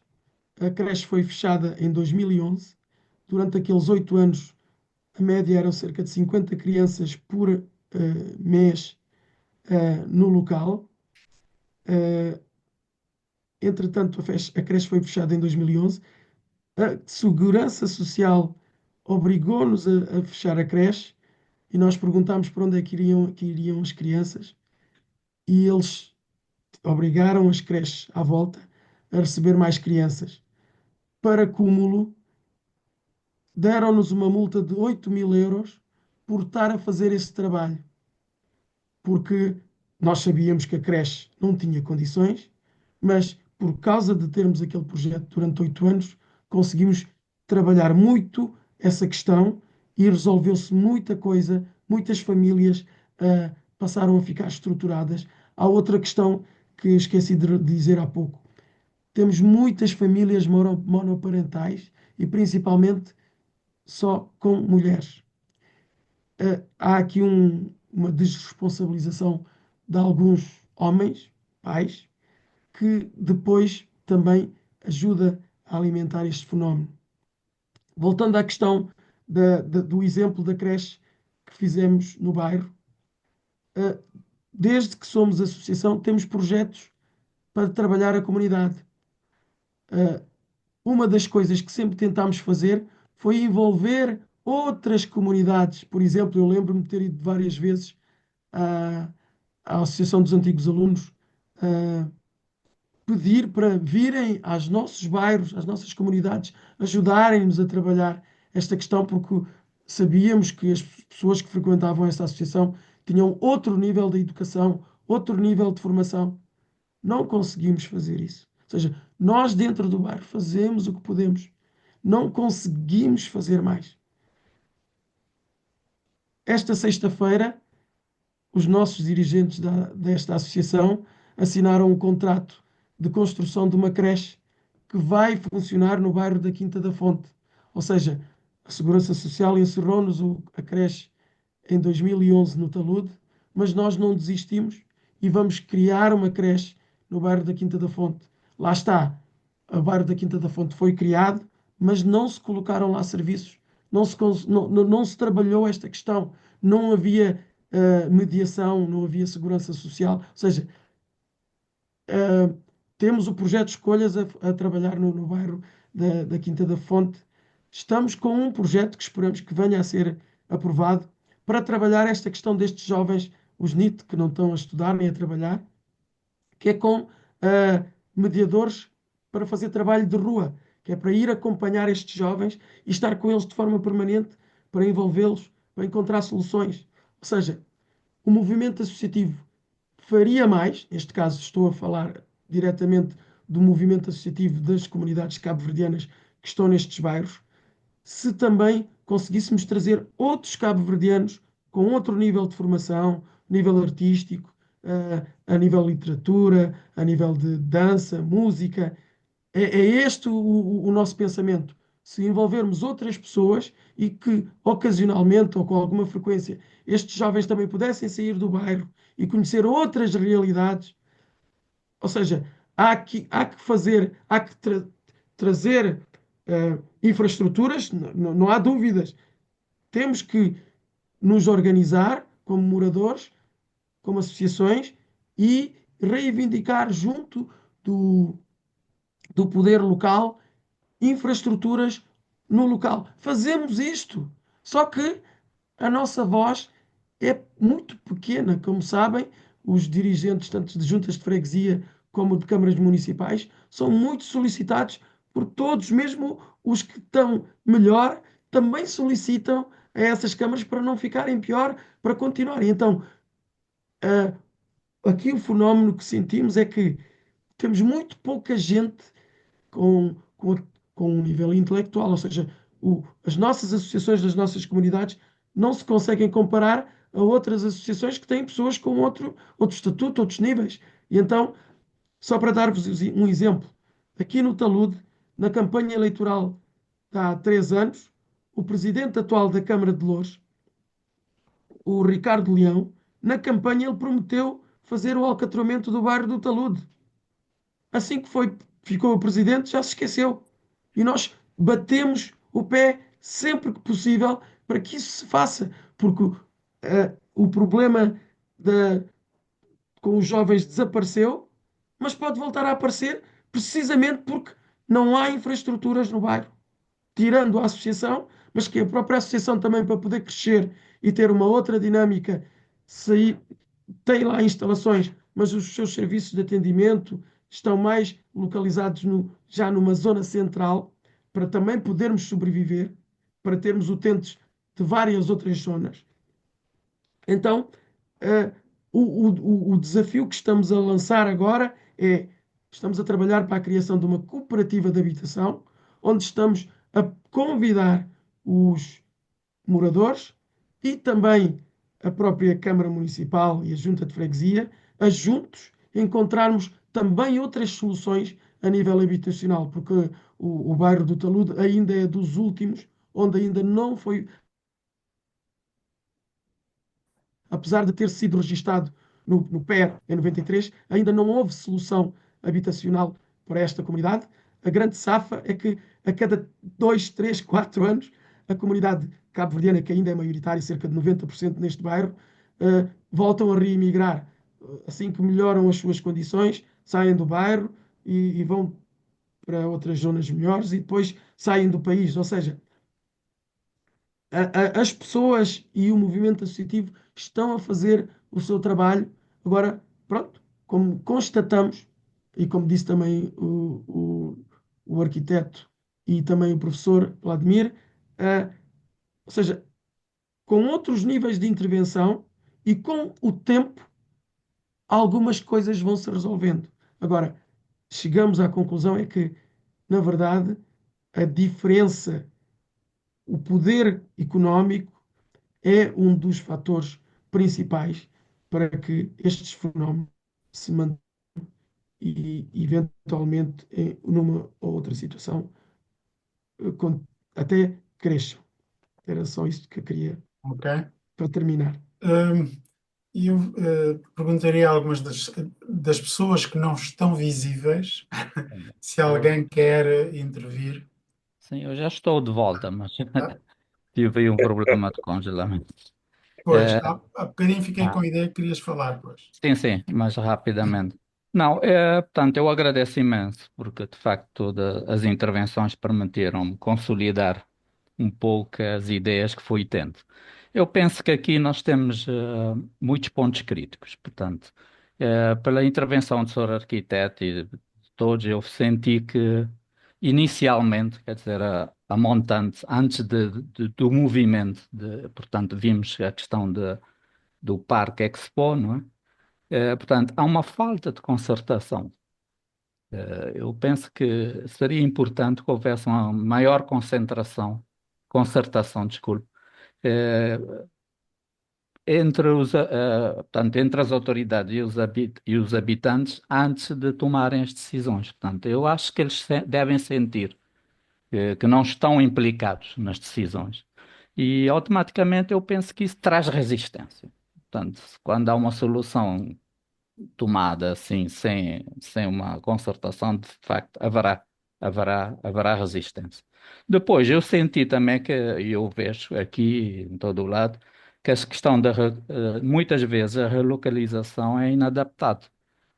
A creche foi fechada em 2011. Durante aqueles 8 anos, a média eram cerca de 50 crianças por mês no local. Entretanto, a creche foi fechada em 2011. A Segurança Social obrigou-nos a fechar a creche e nós perguntámos para onde é que iriam as crianças e eles obrigaram as creches à volta a receber mais crianças. Para cúmulo, deram-nos uma multa de 8.000 euros por estar a fazer esse trabalho, porque nós sabíamos que a creche não tinha condições, mas por causa de termos aquele projeto durante 8 anos, conseguimos trabalhar muito essa questão e resolveu-se muita coisa, muitas famílias passaram a ficar estruturadas. Há outra questão que esqueci de dizer há pouco. Temos muitas famílias monoparentais e principalmente só com mulheres. Há aqui uma desresponsabilização de alguns homens, pais, que depois também ajuda a alimentar este fenómeno. Voltando à questão do exemplo da creche que fizemos no bairro, desde que somos associação, temos projetos para trabalhar a comunidade. Uma das coisas que sempre tentámos fazer foi envolver outras comunidades. Por exemplo, eu lembro-me de ter ido várias vezes à Associação dos Antigos Alunos pedir para virem aos nossos bairros, às nossas comunidades, ajudarem-nos a trabalhar esta questão, porque sabíamos que as pessoas que frequentavam esta associação tinham outro nível de educação, outro nível de formação. Não conseguimos fazer isso. Ou seja, nós dentro do bairro fazemos o que podemos. Não conseguimos fazer mais. Esta sexta-feira, os nossos dirigentes desta associação assinaram um contrato de construção de uma creche que vai funcionar no bairro da Quinta da Fonte. Ou seja, a Segurança Social encerrou-nos a creche em 2011 no talude, mas nós não desistimos e vamos criar uma creche no bairro da Quinta da Fonte. Lá está, o bairro da Quinta da Fonte foi criado, mas não se colocaram lá serviços, não se trabalhou esta questão, não havia mediação, não havia segurança social. Ou seja, temos o projeto Escolhas a trabalhar no bairro da Quinta da Fonte. Estamos com um projeto que esperamos que venha a ser aprovado para trabalhar esta questão destes jovens, os NEET, que não estão a estudar nem a trabalhar, que é com mediadores para fazer trabalho de rua, que é para ir acompanhar estes jovens e estar com eles de forma permanente, para envolvê-los, para encontrar soluções. Ou seja, o movimento associativo faria mais, neste caso estou a falar diretamente do movimento associativo das comunidades cabo-verdianas que estão nestes bairros, se também conseguíssemos trazer outros cabo-verdianos com outro nível de formação, nível artístico, a nível de literatura, a nível de dança, música. É este o nosso pensamento. Se envolvermos outras pessoas e que ocasionalmente ou com alguma frequência estes jovens também pudessem sair do bairro e conhecer outras realidades, ou seja, há que fazer, trazer infraestruturas, não há dúvidas. Temos que nos organizar como moradores, como associações e reivindicar junto do poder local infraestruturas no local. Fazemos isto, só que a nossa voz é muito pequena. Como sabem, os dirigentes, tanto de juntas de freguesia como de câmaras municipais, são muito solicitados por todos, mesmo os que estão melhor, também solicitam a essas câmaras para não ficarem pior, para continuarem. Então, aqui o fenómeno que sentimos é que temos muito pouca gente com um nível intelectual, ou seja, as nossas associações das nossas comunidades não se conseguem comparar a outras associações que têm pessoas com outro estatuto, outros níveis. E então, só para dar-vos um exemplo, aqui no talude, na campanha eleitoral de há 3 anos, o presidente atual da Câmara de Loures, o Ricardo Leão, na campanha ele prometeu fazer o alcatramento do bairro do Talude. Assim que ficou o presidente, já se esqueceu. E nós batemos o pé sempre que possível para que isso se faça, porque o problema com os jovens desapareceu, mas pode voltar a aparecer precisamente porque não há infraestruturas no bairro, tirando a associação, mas que a própria associação também para poder crescer e ter uma outra dinâmica, sair, tem lá instalações, mas os seus serviços de atendimento estão mais localizados já numa zona central, para também podermos sobreviver, para termos utentes de várias outras zonas. Então, eh, o desafio que estamos a lançar agora é: estamos a trabalhar para a criação de uma cooperativa de habitação, onde estamos a convidar os moradores e também a própria Câmara Municipal e a Junta de Freguesia a juntos encontrarmos também outras soluções a nível habitacional, porque o bairro do Talude ainda é dos últimos onde ainda não foi, apesar de ter sido registado no PER em 93, ainda não houve solução habitacional para esta comunidade. A grande safa é que a cada 2, 3, 4 anos, a comunidade cabo-verdiana, que ainda é maioritária, cerca de 90% neste bairro, voltam a reemigrar. Assim que melhoram as suas condições, saem do bairro e vão para outras zonas melhores e depois saem do país. Ou seja, as pessoas e o movimento associativo estão a fazer o seu trabalho. Agora, pronto, como constatamos, e como disse também o arquiteto e também o professor Vladimir, ou seja, com outros níveis de intervenção e com o tempo, algumas coisas vão se resolvendo. Agora, chegamos à conclusão é que, na verdade, a diferença, o poder económico é um dos fatores principais para que estes fenómenos se mantenham e, eventualmente, numa ou outra situação, até cresçam. Era só isto que eu queria Ok. para terminar. E eu perguntaria a algumas das pessoas que não estão visíveis se alguém quer intervir. Sim, eu já estou de volta, mas Ah, tive aí um problema de congelamento. Pois, Eh, há bocadinho fiquei com ah, a ideia que querias falar, pois. sim, sim, mas rapidamente. Não, portanto, eu agradeço imenso, porque de facto todas as intervenções permitiram-me consolidar um pouco as ideias que fui tendo. Eu penso que aqui nós temos muitos pontos críticos, portanto, pela intervenção do Sr. Arquiteto e de todos, eu senti que inicialmente, quer dizer, a montante, antes do movimento, portanto, vimos a questão do Parque Expo, não é? Portanto, há uma falta de concertação. Eu penso que seria importante que houvesse uma maior concertação, desculpe, eh, portanto, entre as autoridades e os habitantes antes de tomarem as decisões. Portanto, eu acho que eles devem sentir que não estão implicados nas decisões. E automaticamente eu penso que isso traz resistência. Portanto, quando há uma solução tomada assim, sem uma concertação, de facto, haverá resistência. Depois, eu senti também que, e eu vejo aqui em todo o lado, que essa questão muitas vezes a relocalização é inadaptada.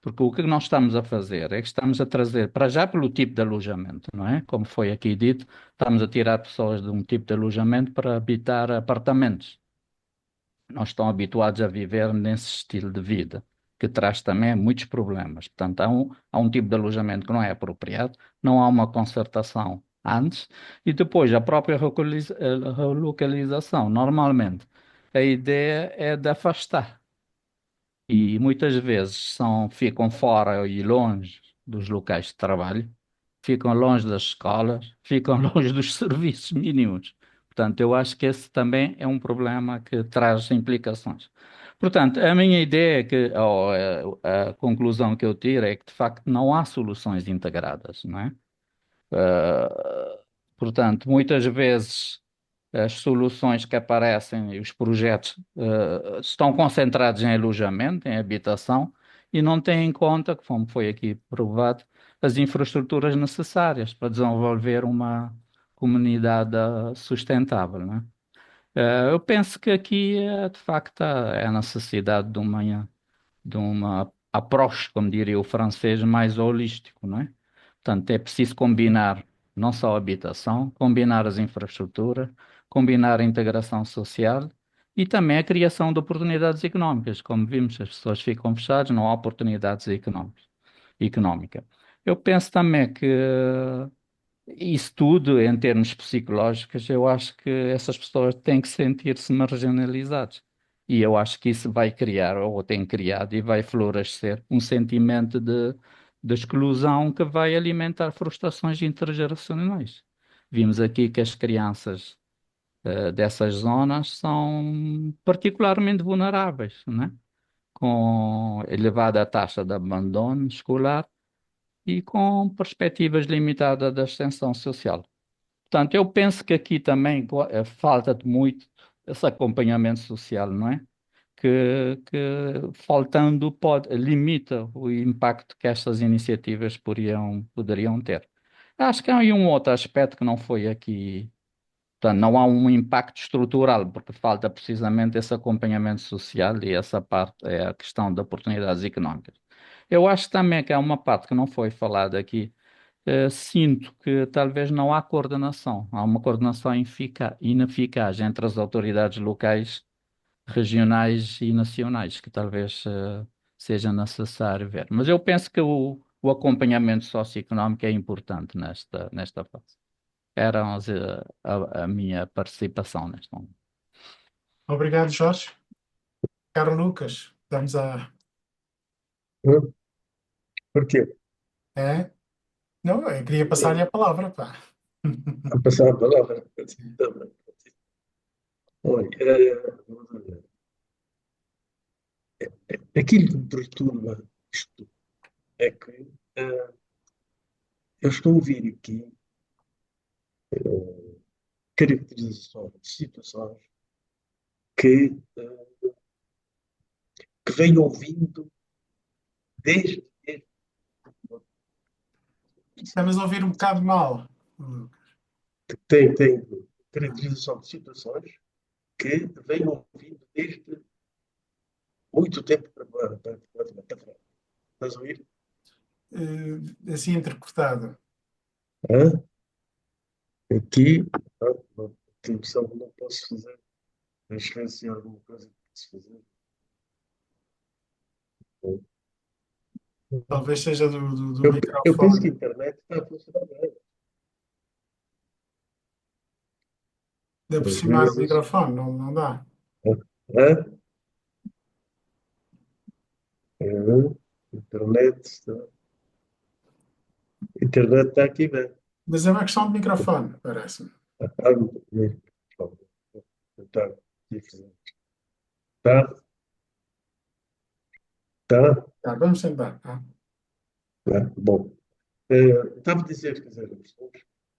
Porque o que nós estamos a fazer é que estamos a trazer, para já pelo tipo de alojamento, não é? Como foi aqui dito, estamos a tirar pessoas de um tipo de alojamento para habitar apartamentos, não estão habituados a viver nesse estilo de vida, que traz também muitos problemas. Portanto, há um tipo de alojamento que não é apropriado, não há uma concertação antes, e depois a própria relocalização. Normalmente, a ideia é de afastar, e muitas vezes ficam fora e longe dos locais de trabalho, ficam longe das escolas, ficam longe dos serviços mínimos. Portanto, eu acho que esse também é um problema que traz implicações. Portanto, a minha ideia é que, ou a conclusão que eu tiro é que, de facto, não há soluções integradas, não é? Portanto, muitas vezes as soluções que aparecem e os projetos estão concentrados em alojamento, em habitação, e não têm em conta, como foi aqui provado, as infraestruturas necessárias para desenvolver uma comunidade sustentável, não é? Eu penso que aqui, de facto, é a necessidade de uma de uma approach, como diria o francês, mais holístico, não é? Portanto, é preciso combinar não só a habitação, combinar as infraestruturas, combinar a integração social e também a criação de oportunidades económicas. Como vimos, as pessoas ficam fechadas, não há oportunidades económicas. Eu penso também que isso tudo, em termos psicológicos, eu acho que essas pessoas têm que sentir-se marginalizadas. E eu acho que isso vai criar, ou tem criado, e vai florescer um sentimento de exclusão que vai alimentar frustrações intergeracionais. Vimos aqui que as crianças dessas zonas são particularmente vulneráveis, né? Com elevada taxa de abandono escolar e com perspectivas limitadas de ascensão social. Portanto, eu penso que aqui também falta-te muito esse acompanhamento social, não é? Que faltando limita o impacto que estas iniciativas poderiam ter. Acho que há aí um outro aspecto que não foi aqui. Portanto, não há um impacto estrutural, porque falta precisamente esse acompanhamento social e essa parte é a questão de oportunidades económicas. Eu acho também que há uma parte que não foi falada aqui. Sinto que talvez não há coordenação, há uma coordenação ineficaz entre as autoridades locais, regionais e nacionais, que talvez seja necessário ver. Mas eu penso que o acompanhamento socioeconómico é importante nesta fase. Era a minha participação neste momento. Obrigado, Jorge. Caro Lucas, vamos a. Hã? Por quê? É? Não, eu queria passar-lhe a palavra, pá. A passar a palavra. Também. Olha, aquilo que me perturba isto é que eu estou a ouvir aqui caracterizações de situações que, que venho ouvindo desde. Estamos a ouvir um bocado mal. Tem caracterização de situações que venho ouvindo desde muito tempo para trás. Estás a ouvir? Assim interpretado. Hã? Aqui, atenção, não posso fazer. Deixa eu ver se há alguma coisa que posso fazer. Talvez seja do Eu penso que a microfone. internet está a funcionar bem. De Às aproximar o vezes. microfone, não dá. Hã? Internet está. Internet está aqui bem. Mas é uma questão de microfone, parece-me. Muito bem. Vou tentar aqui fazer. Tá? Tá? Tá, vamos sentar. Tá? Tá? Bom. Estava a dizer, quer dizer, as pessoas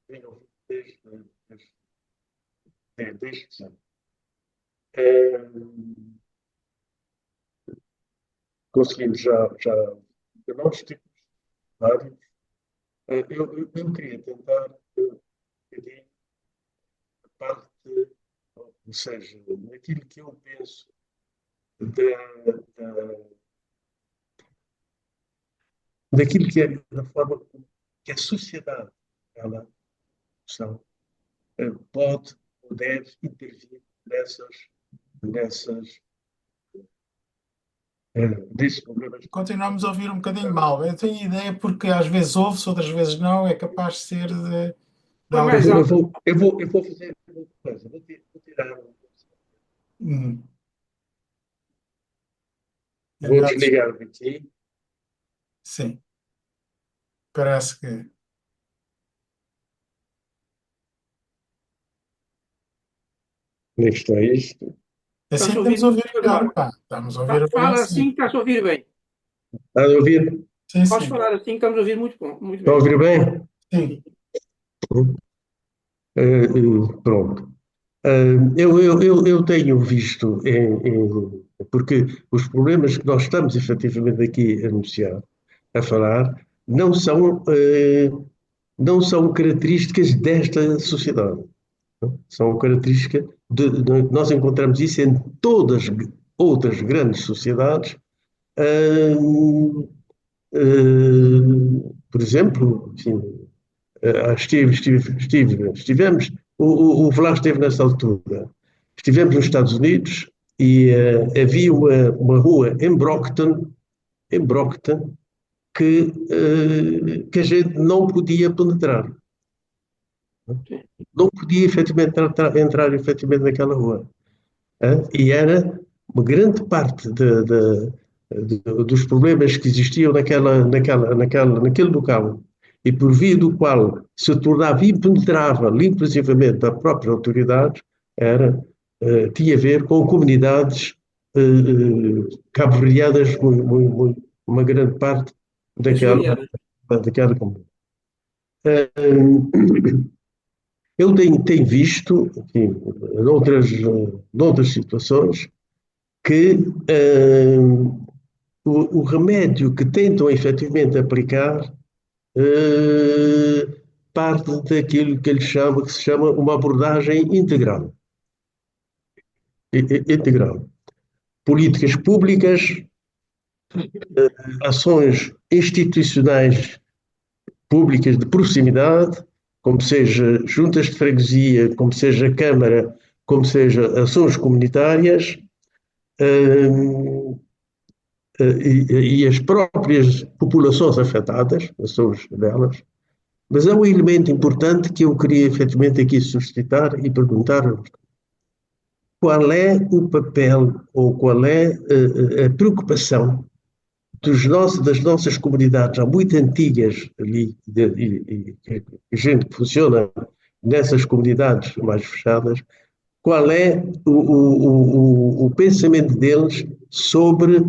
vêm ouvir desde sempre. Conseguimos já diagnósticos vários. Eu queria tentar um bocadinho a parte, ou seja, naquilo que eu penso daquilo que é da forma que a sociedade ela está, pode ou deve intervir desses problemas. Continuamos a ouvir um bocadinho mal. Eu tenho ideia porque às vezes ouve-se, outras vezes não. É capaz de ser de Põe algo. mais alto. Eu vou fazer uma coisa, vou tirar. Hum. É Vou melhor desligar aqui. Sim. Parece que. Onde é que está isto? Assim Estás a ouvir estamos a ouvir muito melhor, agora. pá. Estamos a ouvir bem Fala assim. assim, estás a ouvir bem. Está a ouvir? Sim, Podes sim. falar assim, estamos a ouvir muito bom, muito Está a bem. ouvir bem? Sim. Pronto. Eu tenho visto, porque os problemas que nós estamos efetivamente aqui a anunciar, a falar, não são características desta sociedade. Não? São características nós encontramos isso em todas outras grandes sociedades Hum, por exemplo, enfim, estivemos, o Vlad esteve nessa altura, estivemos nos Estados Unidos e havia uma rua em Brockton, que a gente não podia penetrar. Sim. Não podia efetivamente entrar efetivamente naquela rua. E era uma grande parte dos problemas que existiam naquele local, e por via do qual se tornava impenetrável, inclusivamente, a própria autoridade, tinha a ver com comunidades cabo-verdianas, uma grande parte daquela, Açoriana. daquela comunidade. Eu tenho visto, enfim, noutras situações, que o remédio que tentam efetivamente aplicar parte daquilo que se chama uma abordagem integral. Integral. Políticas públicas, ações institucionais públicas de proximidade, como seja juntas de freguesia, como seja Câmara, como seja ações comunitárias, e as próprias populações afetadas, ações delas. Mas há um elemento importante que eu queria efetivamente aqui suscitar e perguntar: qual é o papel ou qual é a preocupação das nossas comunidades há muito antigas ali, e gente que funciona nessas comunidades mais fechadas, qual é o pensamento deles sobre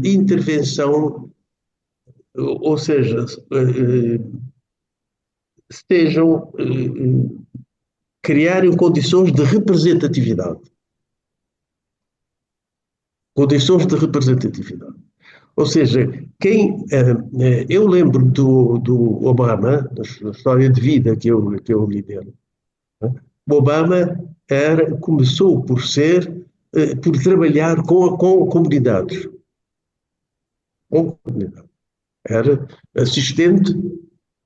intervenção, ou seja, estejam criarem condições de representatividade. Condições de representatividade. Ou seja, eu lembro do Obama, da história de vida que eu li dele. O Obama começou por trabalhar com comunidades. Com comunidades. Era assistente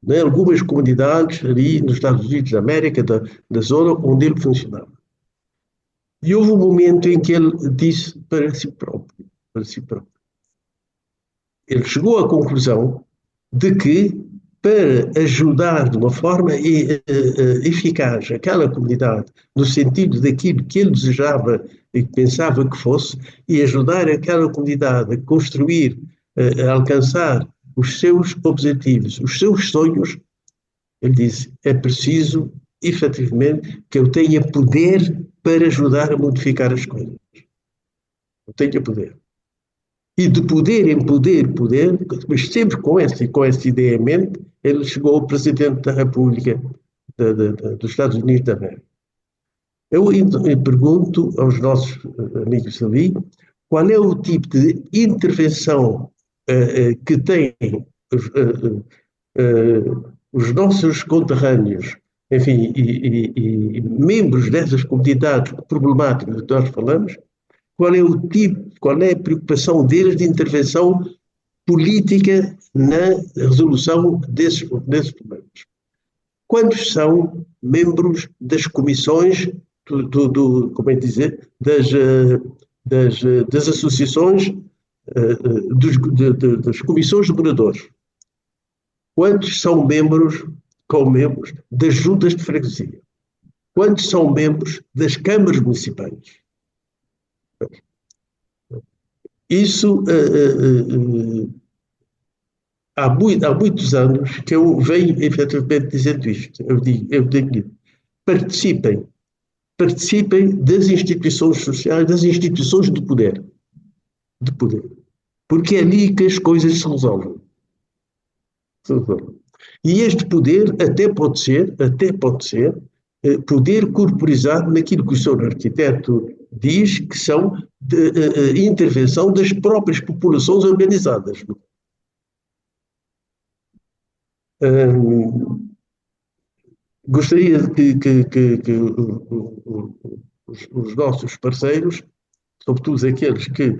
em algumas comunidades ali nos Estados Unidos da América, da zona onde ele funcionava. E houve um momento em que ele disse para si próprio, ele chegou à conclusão de que, para ajudar de uma forma eficaz aquela comunidade, no sentido daquilo que ele desejava e pensava que fosse, e ajudar aquela comunidade a construir, a alcançar os seus objetivos, os seus sonhos, ele disse: é preciso, efetivamente, que eu tenha poder para ajudar a modificar as coisas. Eu tenho poder. E de poder em poder, mas sempre com essa ideia em mente, ele chegou ao Presidente da República dos Estados Unidos da América. Eu pergunto aos nossos amigos ali, qual é o tipo de intervenção que têm os nossos conterrâneos, enfim, e membros dessas comunidades problemáticas que nós falamos, qual é a preocupação deles de intervenção política na resolução desses problemas? Quantos são membros das comissões, como é dizer, das associações, das comissões de moradores? Quantos são membros das juntas de freguesia? Quantos são membros das câmaras municipais? Isso há muitos anos que eu venho efetivamente dizendo isto. Eu digo, participem das instituições sociais, das instituições de poder. Porque é ali que as coisas se resolvem. E este poder até pode ser poder corporizado naquilo que o senhor arquiteto diz que são intervenção das próprias populações organizadas. Gostaria que os nossos parceiros sobretudo aqueles que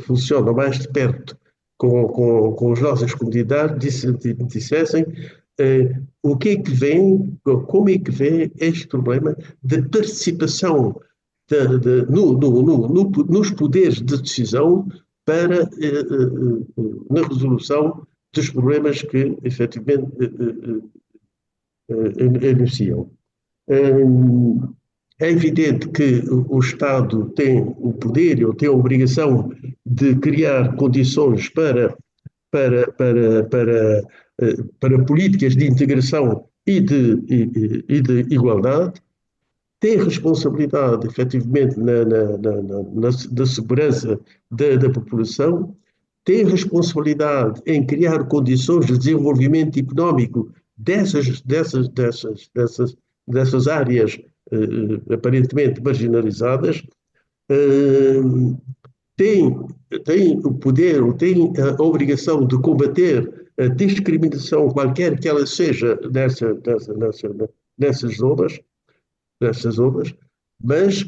funcionam mais de perto com as nossas comunidades, dissessem o que é que vem, como é que vê este problema da participação nos poderes de decisão para na resolução dos problemas que efetivamente anunciam. É evidente que o Estado tem o poder ou tem a obrigação de criar condições para políticas de integração e de igualdade, tem responsabilidade, efetivamente, na segurança da população, tem responsabilidade em criar condições de desenvolvimento económico dessas áreas aparentemente marginalizadas, tem o poder ou tem a obrigação de combater a discriminação, qualquer que ela seja, nessas zonas, mas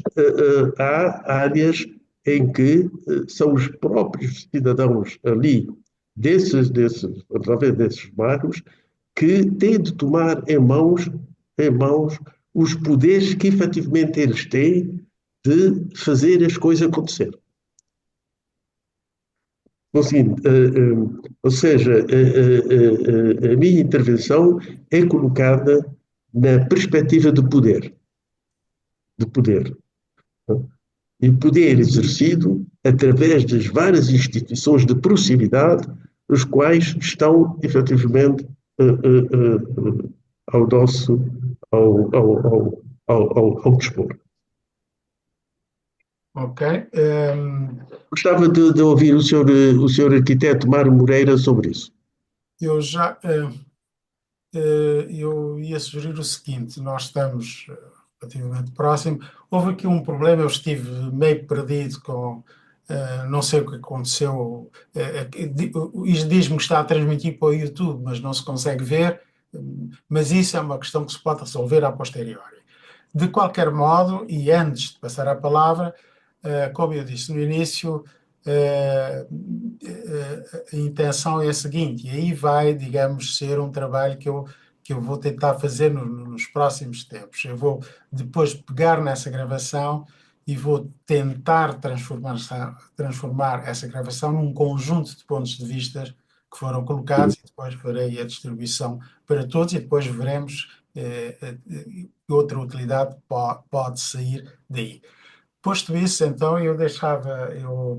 há áreas em que são os próprios cidadãos ali, através desses bairros, que têm de tomar em mãos os poderes que efetivamente eles têm de fazer as coisas acontecer. Ou seja, a minha intervenção é colocada na perspectiva de poder. E poder exercido através das várias instituições de proximidade, os quais estão efetivamente ao nosso ao dispor. Ok. Gostava de ouvir o senhor arquiteto Mário Moreira sobre isso. Eu ia sugerir o seguinte: nós estamos relativamente próximo. Houve aqui um problema, eu estive meio perdido não sei o que aconteceu. Isto diz-me que está a transmitir para o YouTube, mas não se consegue ver. Mas isso é uma questão que se pode resolver a posteriori. De qualquer modo, e antes de passar a palavra, como eu disse no início, a intenção é a seguinte, e aí vai, digamos, ser um trabalho que eu vou tentar fazer nos próximos tempos. Eu vou depois pegar nessa gravação e vou tentar transformar essa gravação num conjunto de pontos de vista que foram colocados, e depois farei a distribuição para todos, e depois veremos que outra utilidade pode sair daí. Posto isso, então, eu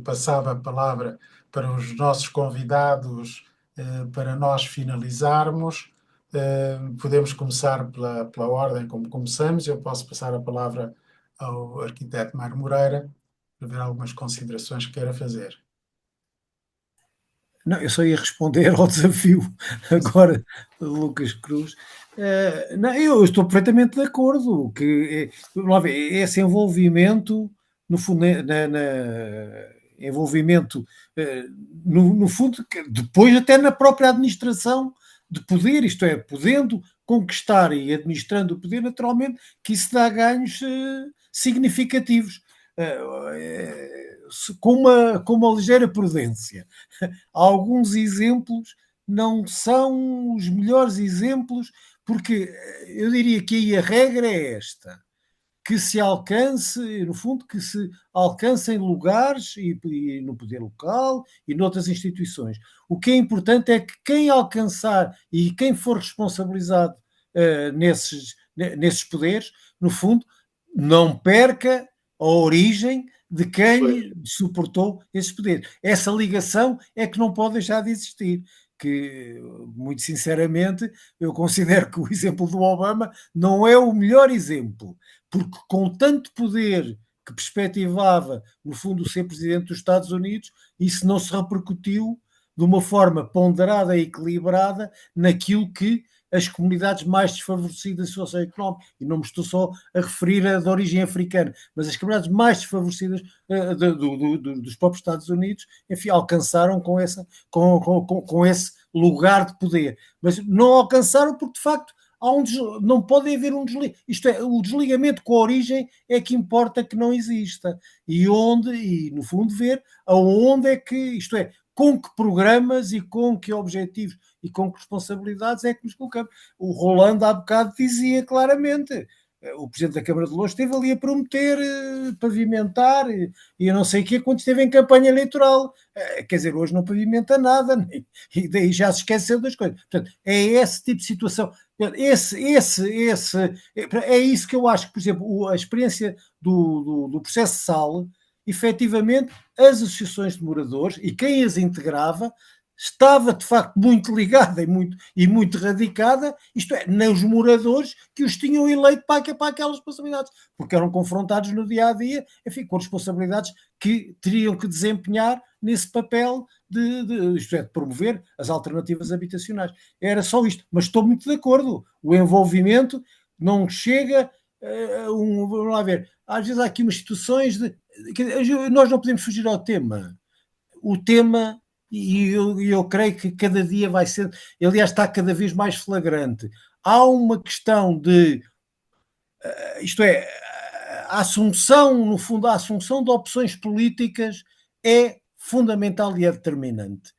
passava a palavra para os nossos convidados para nós finalizarmos. Podemos começar pela ordem como começamos. Eu posso passar a palavra ao arquiteto Mário Moreira para ver algumas considerações que queira fazer. Não, eu só ia responder ao desafio agora do Lucas Cruz. Não, eu estou perfeitamente de acordo que vamos lá ver, esse envolvimento, no fundo, envolvimento, no fundo, depois até na própria administração de poder, isto é, podendo conquistar e administrando o poder, naturalmente, que isso dá ganhos significativos. Com uma ligeira prudência. Alguns exemplos não são os melhores exemplos, porque eu diria que aí a regra é esta, que se alcance, no fundo, que se alcancem lugares e no poder local e noutras instituições. O que é importante é que quem alcançar e quem for responsabilizado nesses poderes, no fundo, não perca a origem de quem suportou esses poderes. Essa ligação é que não pode deixar de existir, que, muito sinceramente, eu considero que o exemplo do Obama não é o melhor exemplo, porque com tanto poder que perspectivava, no fundo, ser presidente dos Estados Unidos, isso não se repercutiu de uma forma ponderada e equilibrada naquilo que as comunidades mais desfavorecidas socioeconómicas, e não me estou só a referir a de origem africana, mas as comunidades mais desfavorecidas dos próprios Estados Unidos, enfim, alcançaram com esse lugar de poder. Mas não alcançaram porque, de facto, não pode haver um desligamento. Isto é, o desligamento com a origem é que importa que não exista. E no fundo, ver aonde é que, isto é, com que programas e com que objetivos e com que responsabilidades é que nos colocamos. O Rolando há bocado dizia claramente, o Presidente da Câmara de Loures esteve ali a prometer pavimentar e eu não sei o que quando esteve em campanha eleitoral. Quer dizer, hoje não pavimenta nada e daí já se esqueceu das coisas. Portanto, é esse tipo de situação. É isso que eu acho que, por exemplo, a experiência do processo SAL, efetivamente, as associações de moradores e quem as integrava estava de facto muito ligada e muito radicada, isto é, nos moradores que os tinham eleito para aquelas responsabilidades, porque eram confrontados no dia a dia, enfim, com responsabilidades que teriam que desempenhar nesse papel isto é, de promover as alternativas habitacionais. Era só isto, mas estou muito de acordo. O envolvimento não chega vamos lá ver, às vezes há aqui umas situações nós não podemos fugir ao tema. O tema, e eu creio que cada dia vai ser, aliás, está cada vez mais flagrante. Há uma questão de, isto é, a assunção, no fundo, a assunção de opções políticas é fundamental e é determinante.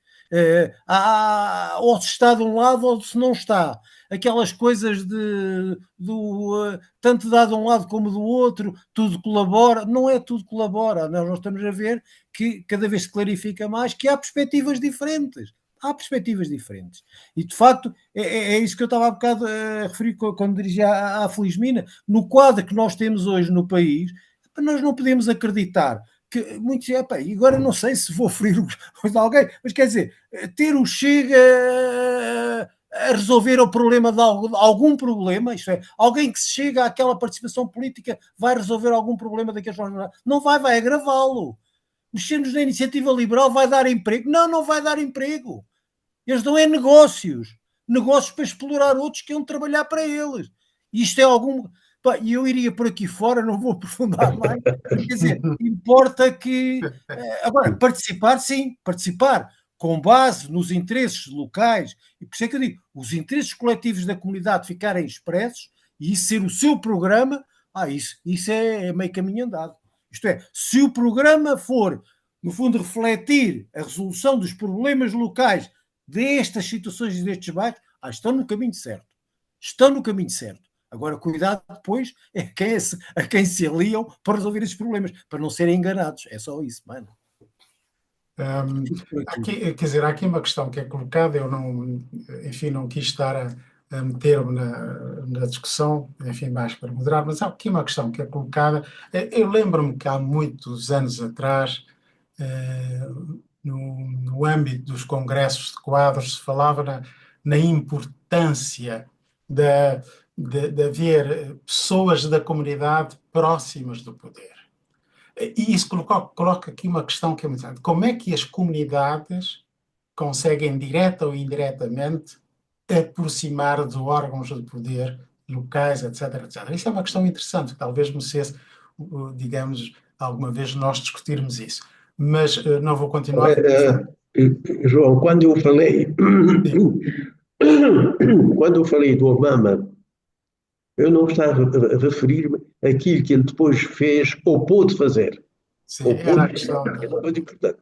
Ou se está de um lado ou se não está. Aquelas coisas tanto dado de um lado como do outro, tudo colabora. Não é tudo colabora. Nós estamos a ver que cada vez se clarifica mais que há perspectivas diferentes. Há perspectivas diferentes. E, de facto, é isso que eu estava há bocado a referir quando dirigia à Felizmina. No quadro que nós temos hoje no país, nós não podemos acreditar que muitos, e agora não sei se vou ferir os de alguém, mas quer dizer, ter o Chega a resolver o problema de algum problema, isto é, alguém que se chega àquela participação política vai resolver algum problema daqueles, não vai agravá-lo. Mexemos na iniciativa liberal vai dar emprego? Não vai dar emprego. Eles dão negócios para explorar outros que iam trabalhar para eles. E isto é e eu iria por aqui fora, não vou aprofundar mais. Quer dizer, importa que. Agora, participar, sim, participar com base nos interesses locais, e por isso é que eu digo, os interesses coletivos da comunidade ficarem expressos e isso ser o seu programa, isso é meio caminho andado. Isto é, se o programa for, no fundo, refletir a resolução dos problemas locais destas situações e destes bairros, estão no caminho certo. Estão no caminho certo. Agora, cuidado depois a quem se aliam para resolver esses problemas, para não serem enganados. É só isso, mano. Quer dizer, há aqui uma questão que é colocada, eu não quis estar a meter-me na discussão, enfim, mais para moderar, mas há aqui uma questão que é colocada. Eu lembro-me que há muitos anos atrás, no âmbito dos congressos de quadros, se falava na importância de haver pessoas da comunidade próximas do poder. E isso coloca aqui uma questão que é muito importante. Como é que as comunidades conseguem, direta ou indiretamente, aproximar de órgãos de poder locais, etc, etc. Isso é uma questão interessante, que talvez merecesse, digamos, alguma vez nós discutirmos isso. Mas não vou continuar. João, quando eu falei do Obama, eu não estava a referir-me àquilo que ele depois fez ou pôde fazer. Sim, era a questão. É uma coisa importante.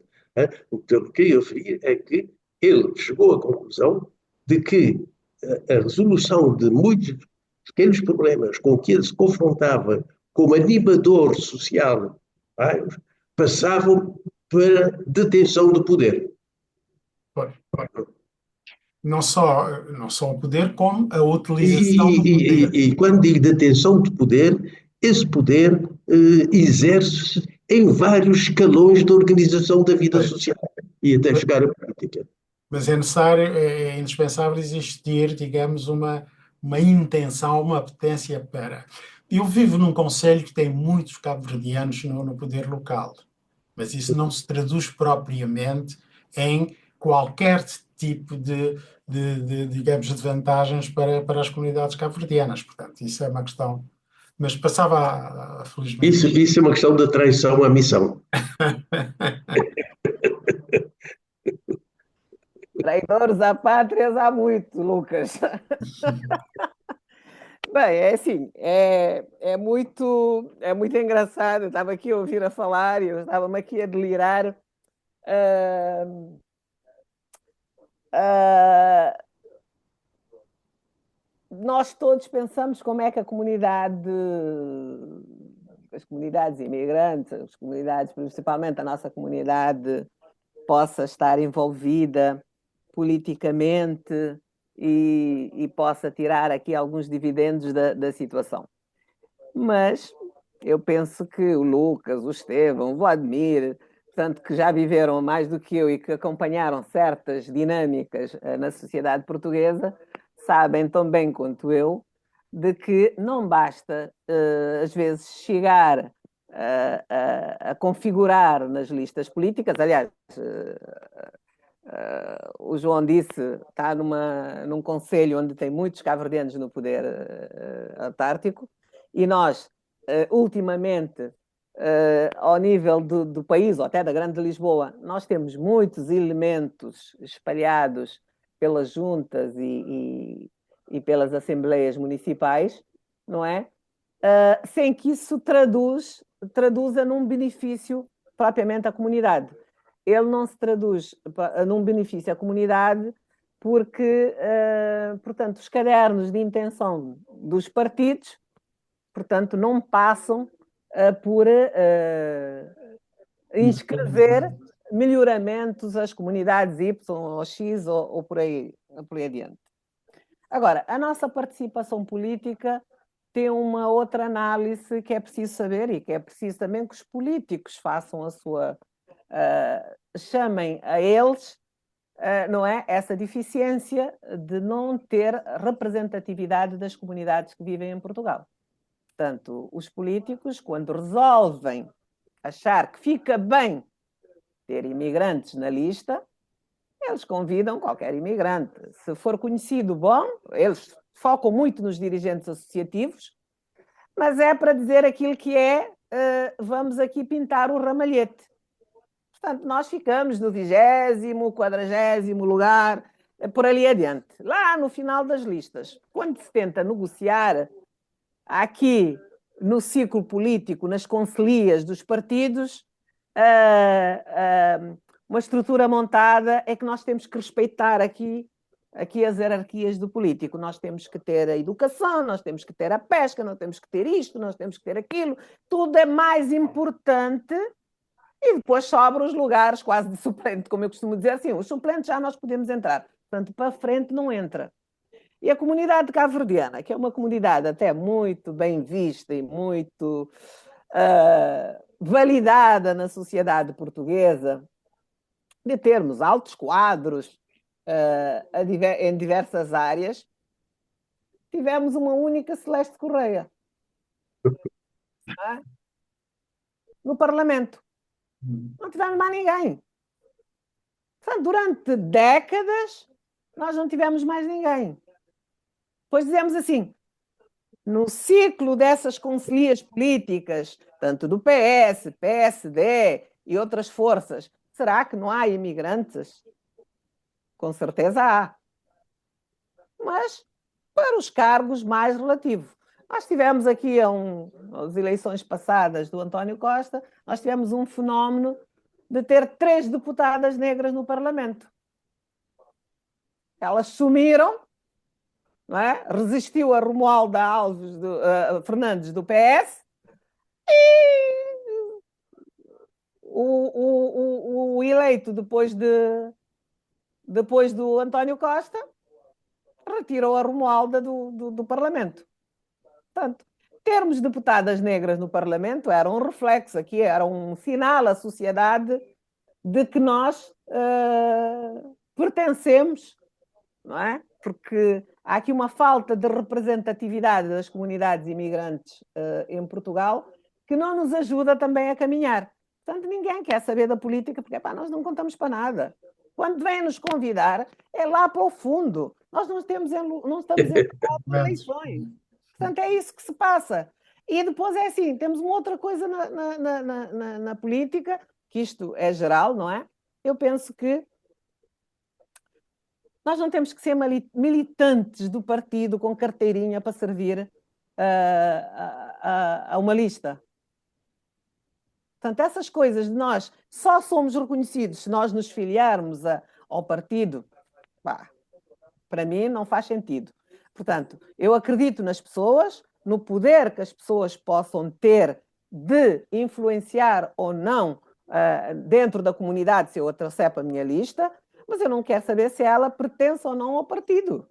O que eu queria referir é que ele chegou à conclusão de que a resolução de muitos pequenos problemas com que ele se confrontava como animador social passavam para detenção do poder. Não só o poder, como a utilização do poder. E quando digo detenção de poder, esse poder exerce-se em vários escalões da organização da vida social e até chegar à política. Mas é necessário, é indispensável existir, digamos, uma intenção, uma apetência para... Eu vivo num concelho que tem muitos cabo-verdianos no poder local, mas isso não se traduz propriamente em qualquer tipo digamos, de vantagens para as comunidades cabo-verdianas. Portanto, isso é uma questão... Mas passava felizmente... Isso é uma questão da traição à missão. Traidores à pátria há muito, Lucas. Bem, é assim, é muito engraçado. Eu estava aqui a ouvir a falar e eu estava-me aqui a delirar. Ah, ah, nós todos pensamos como é que as comunidades imigrantes, as comunidades, principalmente a nossa comunidade, possa estar envolvida politicamente e possa tirar aqui alguns dividendos da situação. Mas eu penso que o Lucas, o Estevão, o Vladimir, portanto, que já viveram mais do que eu e que acompanharam certas dinâmicas na sociedade portuguesa, sabem tão bem quanto eu de que não basta, às vezes, chegar a configurar nas listas políticas. Aliás, o João disse, está num conselho onde tem muitos cabo-verdianos no poder autárquico, e nós, ultimamente, ao nível do país, ou até da Grande Lisboa, nós temos muitos elementos espalhados pelas juntas e pelas assembleias municipais, não é? Sem que isso traduza num benefício propriamente à comunidade. Ele não se traduz num benefício à comunidade porque, portanto, os cadernos de intenção dos partidos, portanto, não passam por inscrever melhoramentos às comunidades Y ou X ou por aí adiante. Agora, a nossa participação política tem uma outra análise que é preciso saber e que é preciso também que os políticos façam a sua... chamem a eles, não é? Essa deficiência de não ter representatividade das comunidades que vivem em Portugal. Portanto, os políticos, quando resolvem achar que fica bem ter imigrantes na lista, eles convidam qualquer imigrante. Se for conhecido, bom, eles focam muito nos dirigentes associativos, mas é para dizer aquilo que é, vamos aqui pintar o ramalhete. Portanto, nós ficamos no 20º, 40º lugar, por ali adiante. Lá no final das listas, quando se tenta negociar aqui no ciclo político, nas conselhias dos partidos, uma estrutura montada é que nós temos que respeitar aqui as hierarquias do político. Nós temos que ter a educação, nós temos que ter a pesca, nós temos que ter isto, nós temos que ter aquilo. Tudo é mais importante e depois sobram os lugares quase de suplente, como eu costumo dizer assim, os suplentes já nós podemos entrar. Portanto, para frente não entra. E a comunidade cabo-verdiana, que é uma comunidade até muito bem vista e muito validada na sociedade portuguesa, de termos altos quadros em diversas áreas, tivemos uma única Celeste Correia no Parlamento. Não tivemos mais ninguém. Portanto, durante décadas, nós não tivemos mais ninguém. Depois dizemos assim, no ciclo dessas conselhias políticas, tanto do PS, PSD e outras forças, será que não há imigrantes? Com certeza há. Mas para os cargos mais relativos. Nós tivemos aqui, nas eleições passadas do António Costa, nós tivemos um fenómeno de ter 3 deputadas negras no Parlamento. Elas sumiram, não é? Resistiu a Romualda Fernandes do PS e o eleito depois do António Costa retirou a Romualda do Parlamento. Portanto, termos deputadas negras no Parlamento era um reflexo aqui, era um sinal à sociedade de que nós pertencemos, não é? Porque há aqui uma falta de representatividade das comunidades imigrantes em Portugal que não nos ajuda também a caminhar. Portanto, ninguém quer saber da política porque nós não contamos para nada. Quando vêm nos convidar, é lá para o fundo. Nós não estamos em eleições. Portanto, é isso que se passa. E depois é assim, temos uma outra coisa na política, que isto é geral, não é? Eu penso que nós não temos que ser militantes do partido com carteirinha para servir a uma lista. Portanto, essas coisas de nós só somos reconhecidos se nós nos filiarmos ao partido, pá, para mim não faz sentido. Portanto, eu acredito nas pessoas, no poder que as pessoas possam ter de influenciar ou não dentro da comunidade se eu a trouxer para a minha lista, mas eu não quero saber se ela pertence ou não ao partido.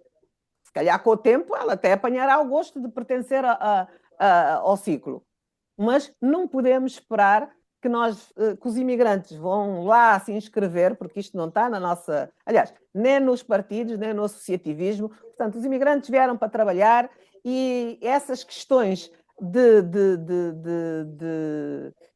Se calhar com o tempo ela até apanhará o gosto de pertencer ao ciclo. Mas não podemos esperar que os imigrantes vão lá se inscrever, porque isto não está na nossa... Aliás, nem nos partidos, nem no associativismo. Portanto, os imigrantes vieram para trabalhar e essas questões de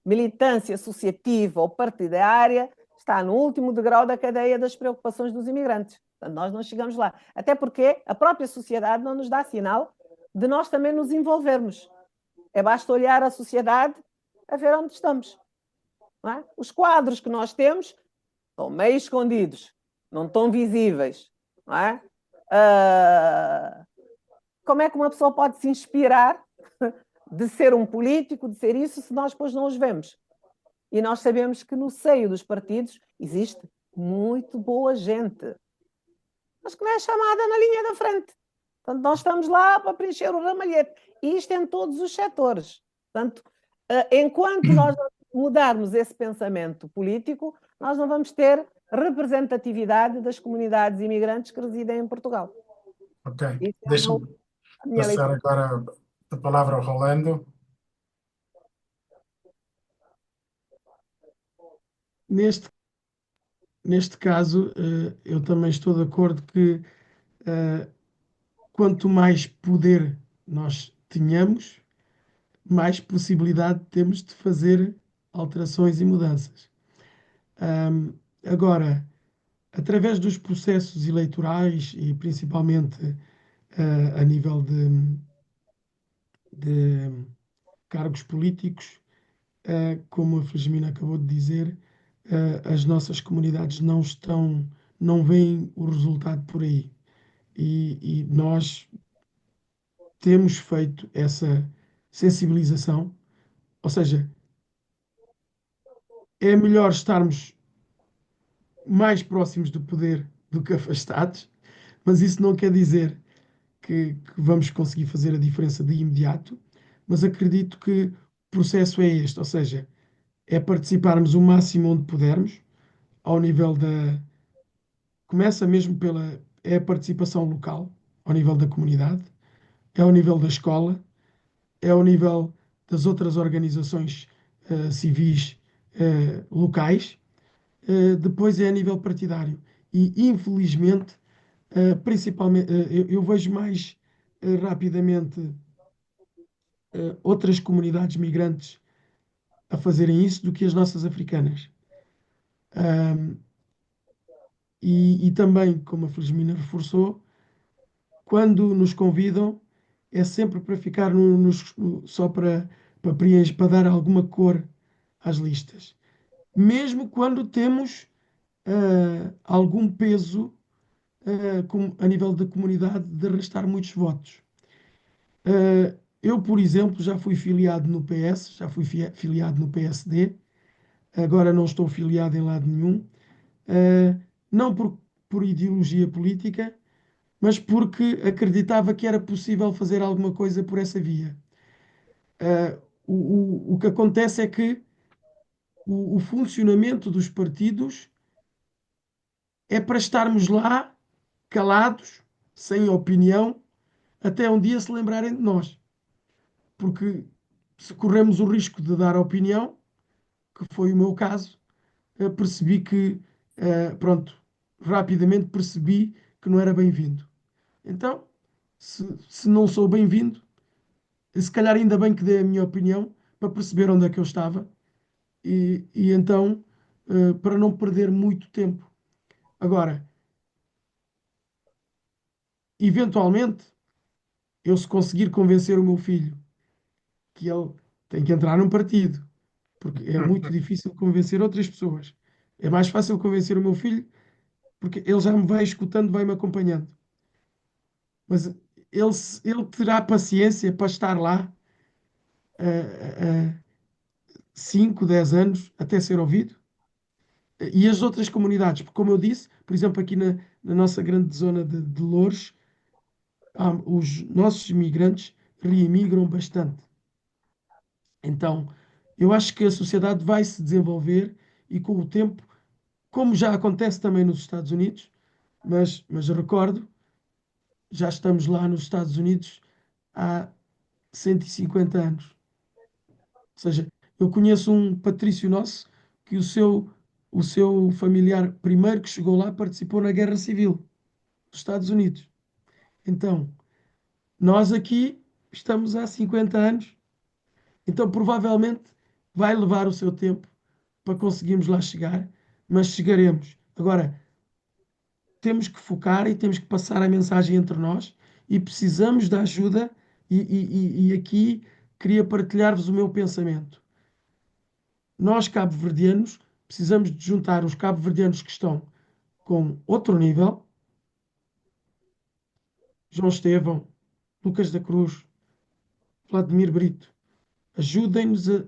militância associativa ou partidária está no último degrau da cadeia das preocupações dos imigrantes. Portanto, nós não chegamos lá. Até porque a própria sociedade não nos dá sinal de nós também nos envolvermos. Basta olhar a sociedade a ver onde estamos. Não é? Os quadros que nós temos estão meio escondidos, não estão visíveis. Não é? Como é que uma pessoa pode se inspirar de ser um político, de ser isso, se nós depois não os vemos? E nós sabemos que no seio dos partidos existe muito boa gente, mas que não é chamada na linha da frente. Portanto, nós estamos lá para preencher o ramalhete. E isto em todos os setores. Portanto, enquanto nós mudarmos esse pensamento político, nós não vamos ter representatividade das comunidades imigrantes que residem em Portugal. Ok. Isso é Deixa-me a minha passar leitura. agora a palavra ao Rolando. Neste caso, eu também estou de acordo que quanto mais poder nós tenhamos, mais possibilidade temos de fazer alterações e mudanças. Agora, através dos processos eleitorais e principalmente a nível de cargos políticos, como a Felizmina acabou de dizer, as nossas comunidades não veem o resultado por aí. E nós temos feito essa sensibilização, ou seja, é melhor estarmos mais próximos do poder do que afastados, mas isso não quer dizer que vamos conseguir fazer a diferença de imediato, mas acredito que o processo é este, ou seja, é participarmos o máximo onde pudermos, ao nível da... Começa mesmo é a participação local, ao nível da comunidade, é ao nível da escola, é ao nível das outras organizações civis locais, depois é a nível partidário. E, infelizmente, principalmente, eu vejo mais rapidamente outras comunidades migrantes a fazerem isso do que as nossas africanas. E também, como a Felizmina reforçou, quando nos convidam, é sempre para ficar só para dar alguma cor às listas. Mesmo quando temos algum peso a nível da comunidade de arrastar muitos votos. Eu, por exemplo, já fui filiado no PS, já fui filiado no PSD, agora não estou filiado em lado nenhum, não por ideologia política, mas porque acreditava que era possível fazer alguma coisa por essa via. O que acontece é que o funcionamento dos partidos é para estarmos lá calados, sem opinião, até um dia se lembrarem de nós. Porque se corremos o risco de dar opinião, que foi o meu caso, percebi que, pronto, rapidamente percebi que não era bem-vindo. Então, se não sou bem-vindo, se calhar ainda bem que dei a minha opinião para perceber onde é que eu estava e então, para não perder muito tempo. Agora, eventualmente, eu se conseguir convencer o meu filho que ele tem que entrar num partido, porque é muito difícil convencer outras pessoas. É mais fácil convencer o meu filho porque ele já me vai escutando, vai-me acompanhando. Mas ele terá paciência para estar lá 5, 10 anos até ser ouvido? E as outras comunidades, porque como eu disse, por exemplo, aqui na nossa grande zona de Loures, os nossos imigrantes reimigram bastante. Então, eu acho que a sociedade vai se desenvolver e com o tempo, como já acontece também nos Estados Unidos, mas eu recordo, já estamos lá nos Estados Unidos há 150 anos. Ou seja, eu conheço um patrício nosso que o seu familiar primeiro que chegou lá participou na Guerra Civil dos Estados Unidos. Então, nós aqui estamos há 50 anos, então provavelmente vai levar o seu tempo para conseguirmos lá chegar, mas chegaremos. Agora, temos que focar e temos que passar a mensagem entre nós e precisamos da ajuda. E aqui queria partilhar-vos o meu pensamento. Nós, cabo-verdianos, precisamos de juntar os cabo-verdianos que estão com outro nível, João Estevão, Lucas da Cruz, Vladimir Brito, ajudem-nos a.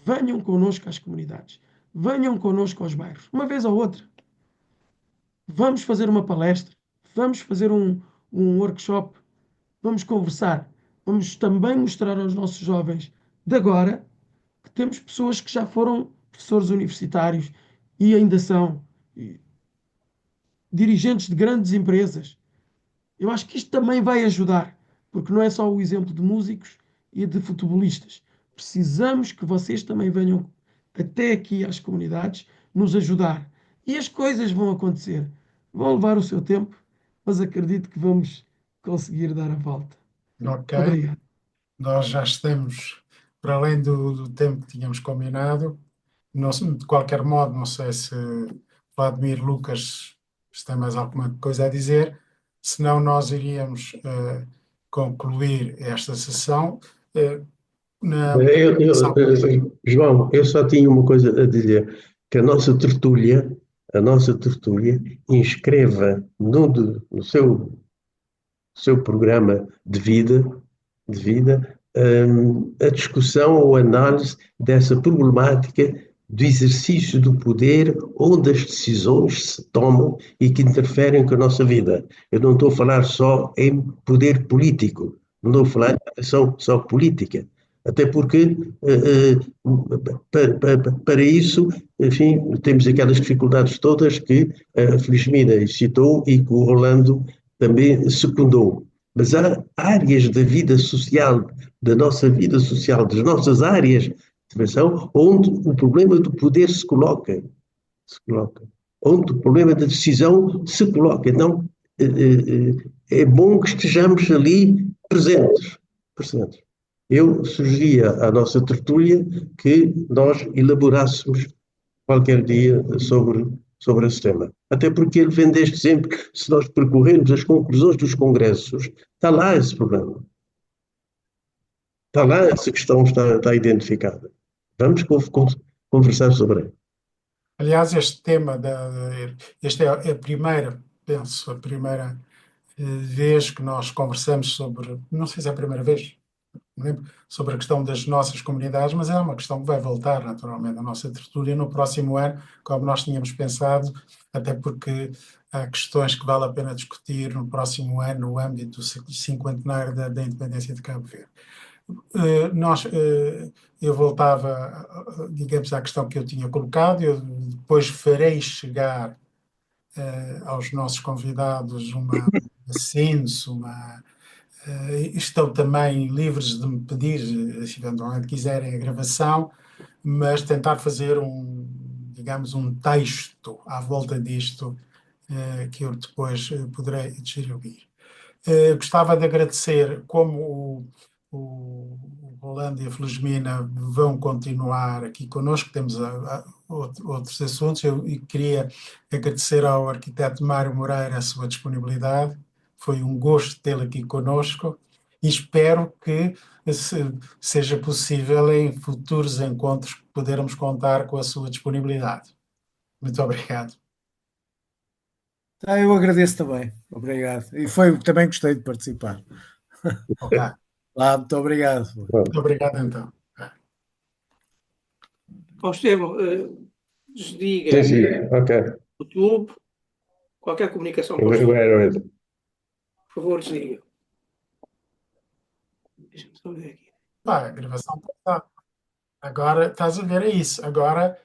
Venham connosco às comunidades, venham connosco aos bairros, uma vez ou outra. Vamos fazer uma palestra, vamos fazer um workshop, vamos conversar, vamos também mostrar aos nossos jovens de agora que temos pessoas que já foram professores universitários e ainda são dirigentes de grandes empresas. Eu acho que isto também vai ajudar, porque não é só o exemplo de músicos e de futebolistas. Precisamos que vocês também venham até aqui às comunidades nos ajudar. E as coisas vão acontecer. Vão levar o seu tempo, mas acredito que vamos conseguir dar a volta. Ok, Obrigado. nós já estamos para além do tempo que tínhamos combinado. De qualquer modo, não sei se Vladimir, Lucas, se tem mais alguma coisa a dizer, senão nós iríamos concluir esta sessão. Na sessão. João, eu só tinha uma coisa a dizer, que a nossa tertúlia inscreva no seu programa de vida, a discussão ou análise dessa problemática do exercício do poder, onde as decisões se tomam e que interferem com a nossa vida. Eu não estou a falar só em poder político, não estou a falar em ação só política. Até porque, para isso, enfim, temos aquelas dificuldades todas que a Felizmina citou e que o Rolando também secundou. Mas há áreas da vida social, da nossa vida social, das nossas áreas de intervenção, onde o problema do poder se coloca, onde o problema da decisão se coloca. Então, é bom que estejamos ali presentes. Eu sugeria à nossa tertúlia que nós elaborássemos qualquer dia sobre esse tema. Até porque ele vem desde sempre, se nós percorrermos as conclusões dos congressos, está lá esse problema. Está lá, essa questão está identificada. Vamos conversar sobre ele. Aliás, este tema, esta é a primeira, penso, a primeira vez que nós conversamos sobre, não sei se é a primeira vez, não lembro, sobre a questão das nossas comunidades, mas é uma questão que vai voltar naturalmente à nossa tertúlia no próximo ano, como nós tínhamos pensado, até porque há questões que vale a pena discutir no próximo ano no âmbito do cinquentenário da independência de Cabo Verde. Eu voltava, digamos, à questão que eu tinha colocado. Eu depois farei chegar aos nossos convidados uma síntese, estão também livres de me pedir, se eventualmente quiserem, a gravação, mas tentar fazer digamos, um texto à volta disto que eu depois poderei distribuir. Gostava de agradecer, como o Rolando e a Felizmina vão continuar aqui connosco, temos outros assuntos. Eu queria agradecer ao arquiteto Mário Moreira a sua disponibilidade. Foi um gosto tê-lo aqui connosco e espero que seja possível em futuros encontros podermos contar com a sua disponibilidade. Muito obrigado. Eu agradeço também. Obrigado. E também gostei de participar. Ok. Muito obrigado. Muito obrigado, então. Ó Estevão, Sim, desliga sim, ok. o YouTube, qualquer comunicação Eu podes fazer, era esse. por favor, desliga. Deixa-me só ver aqui. Pá, a gravação está. Agora, estás a ver, é isso. Agora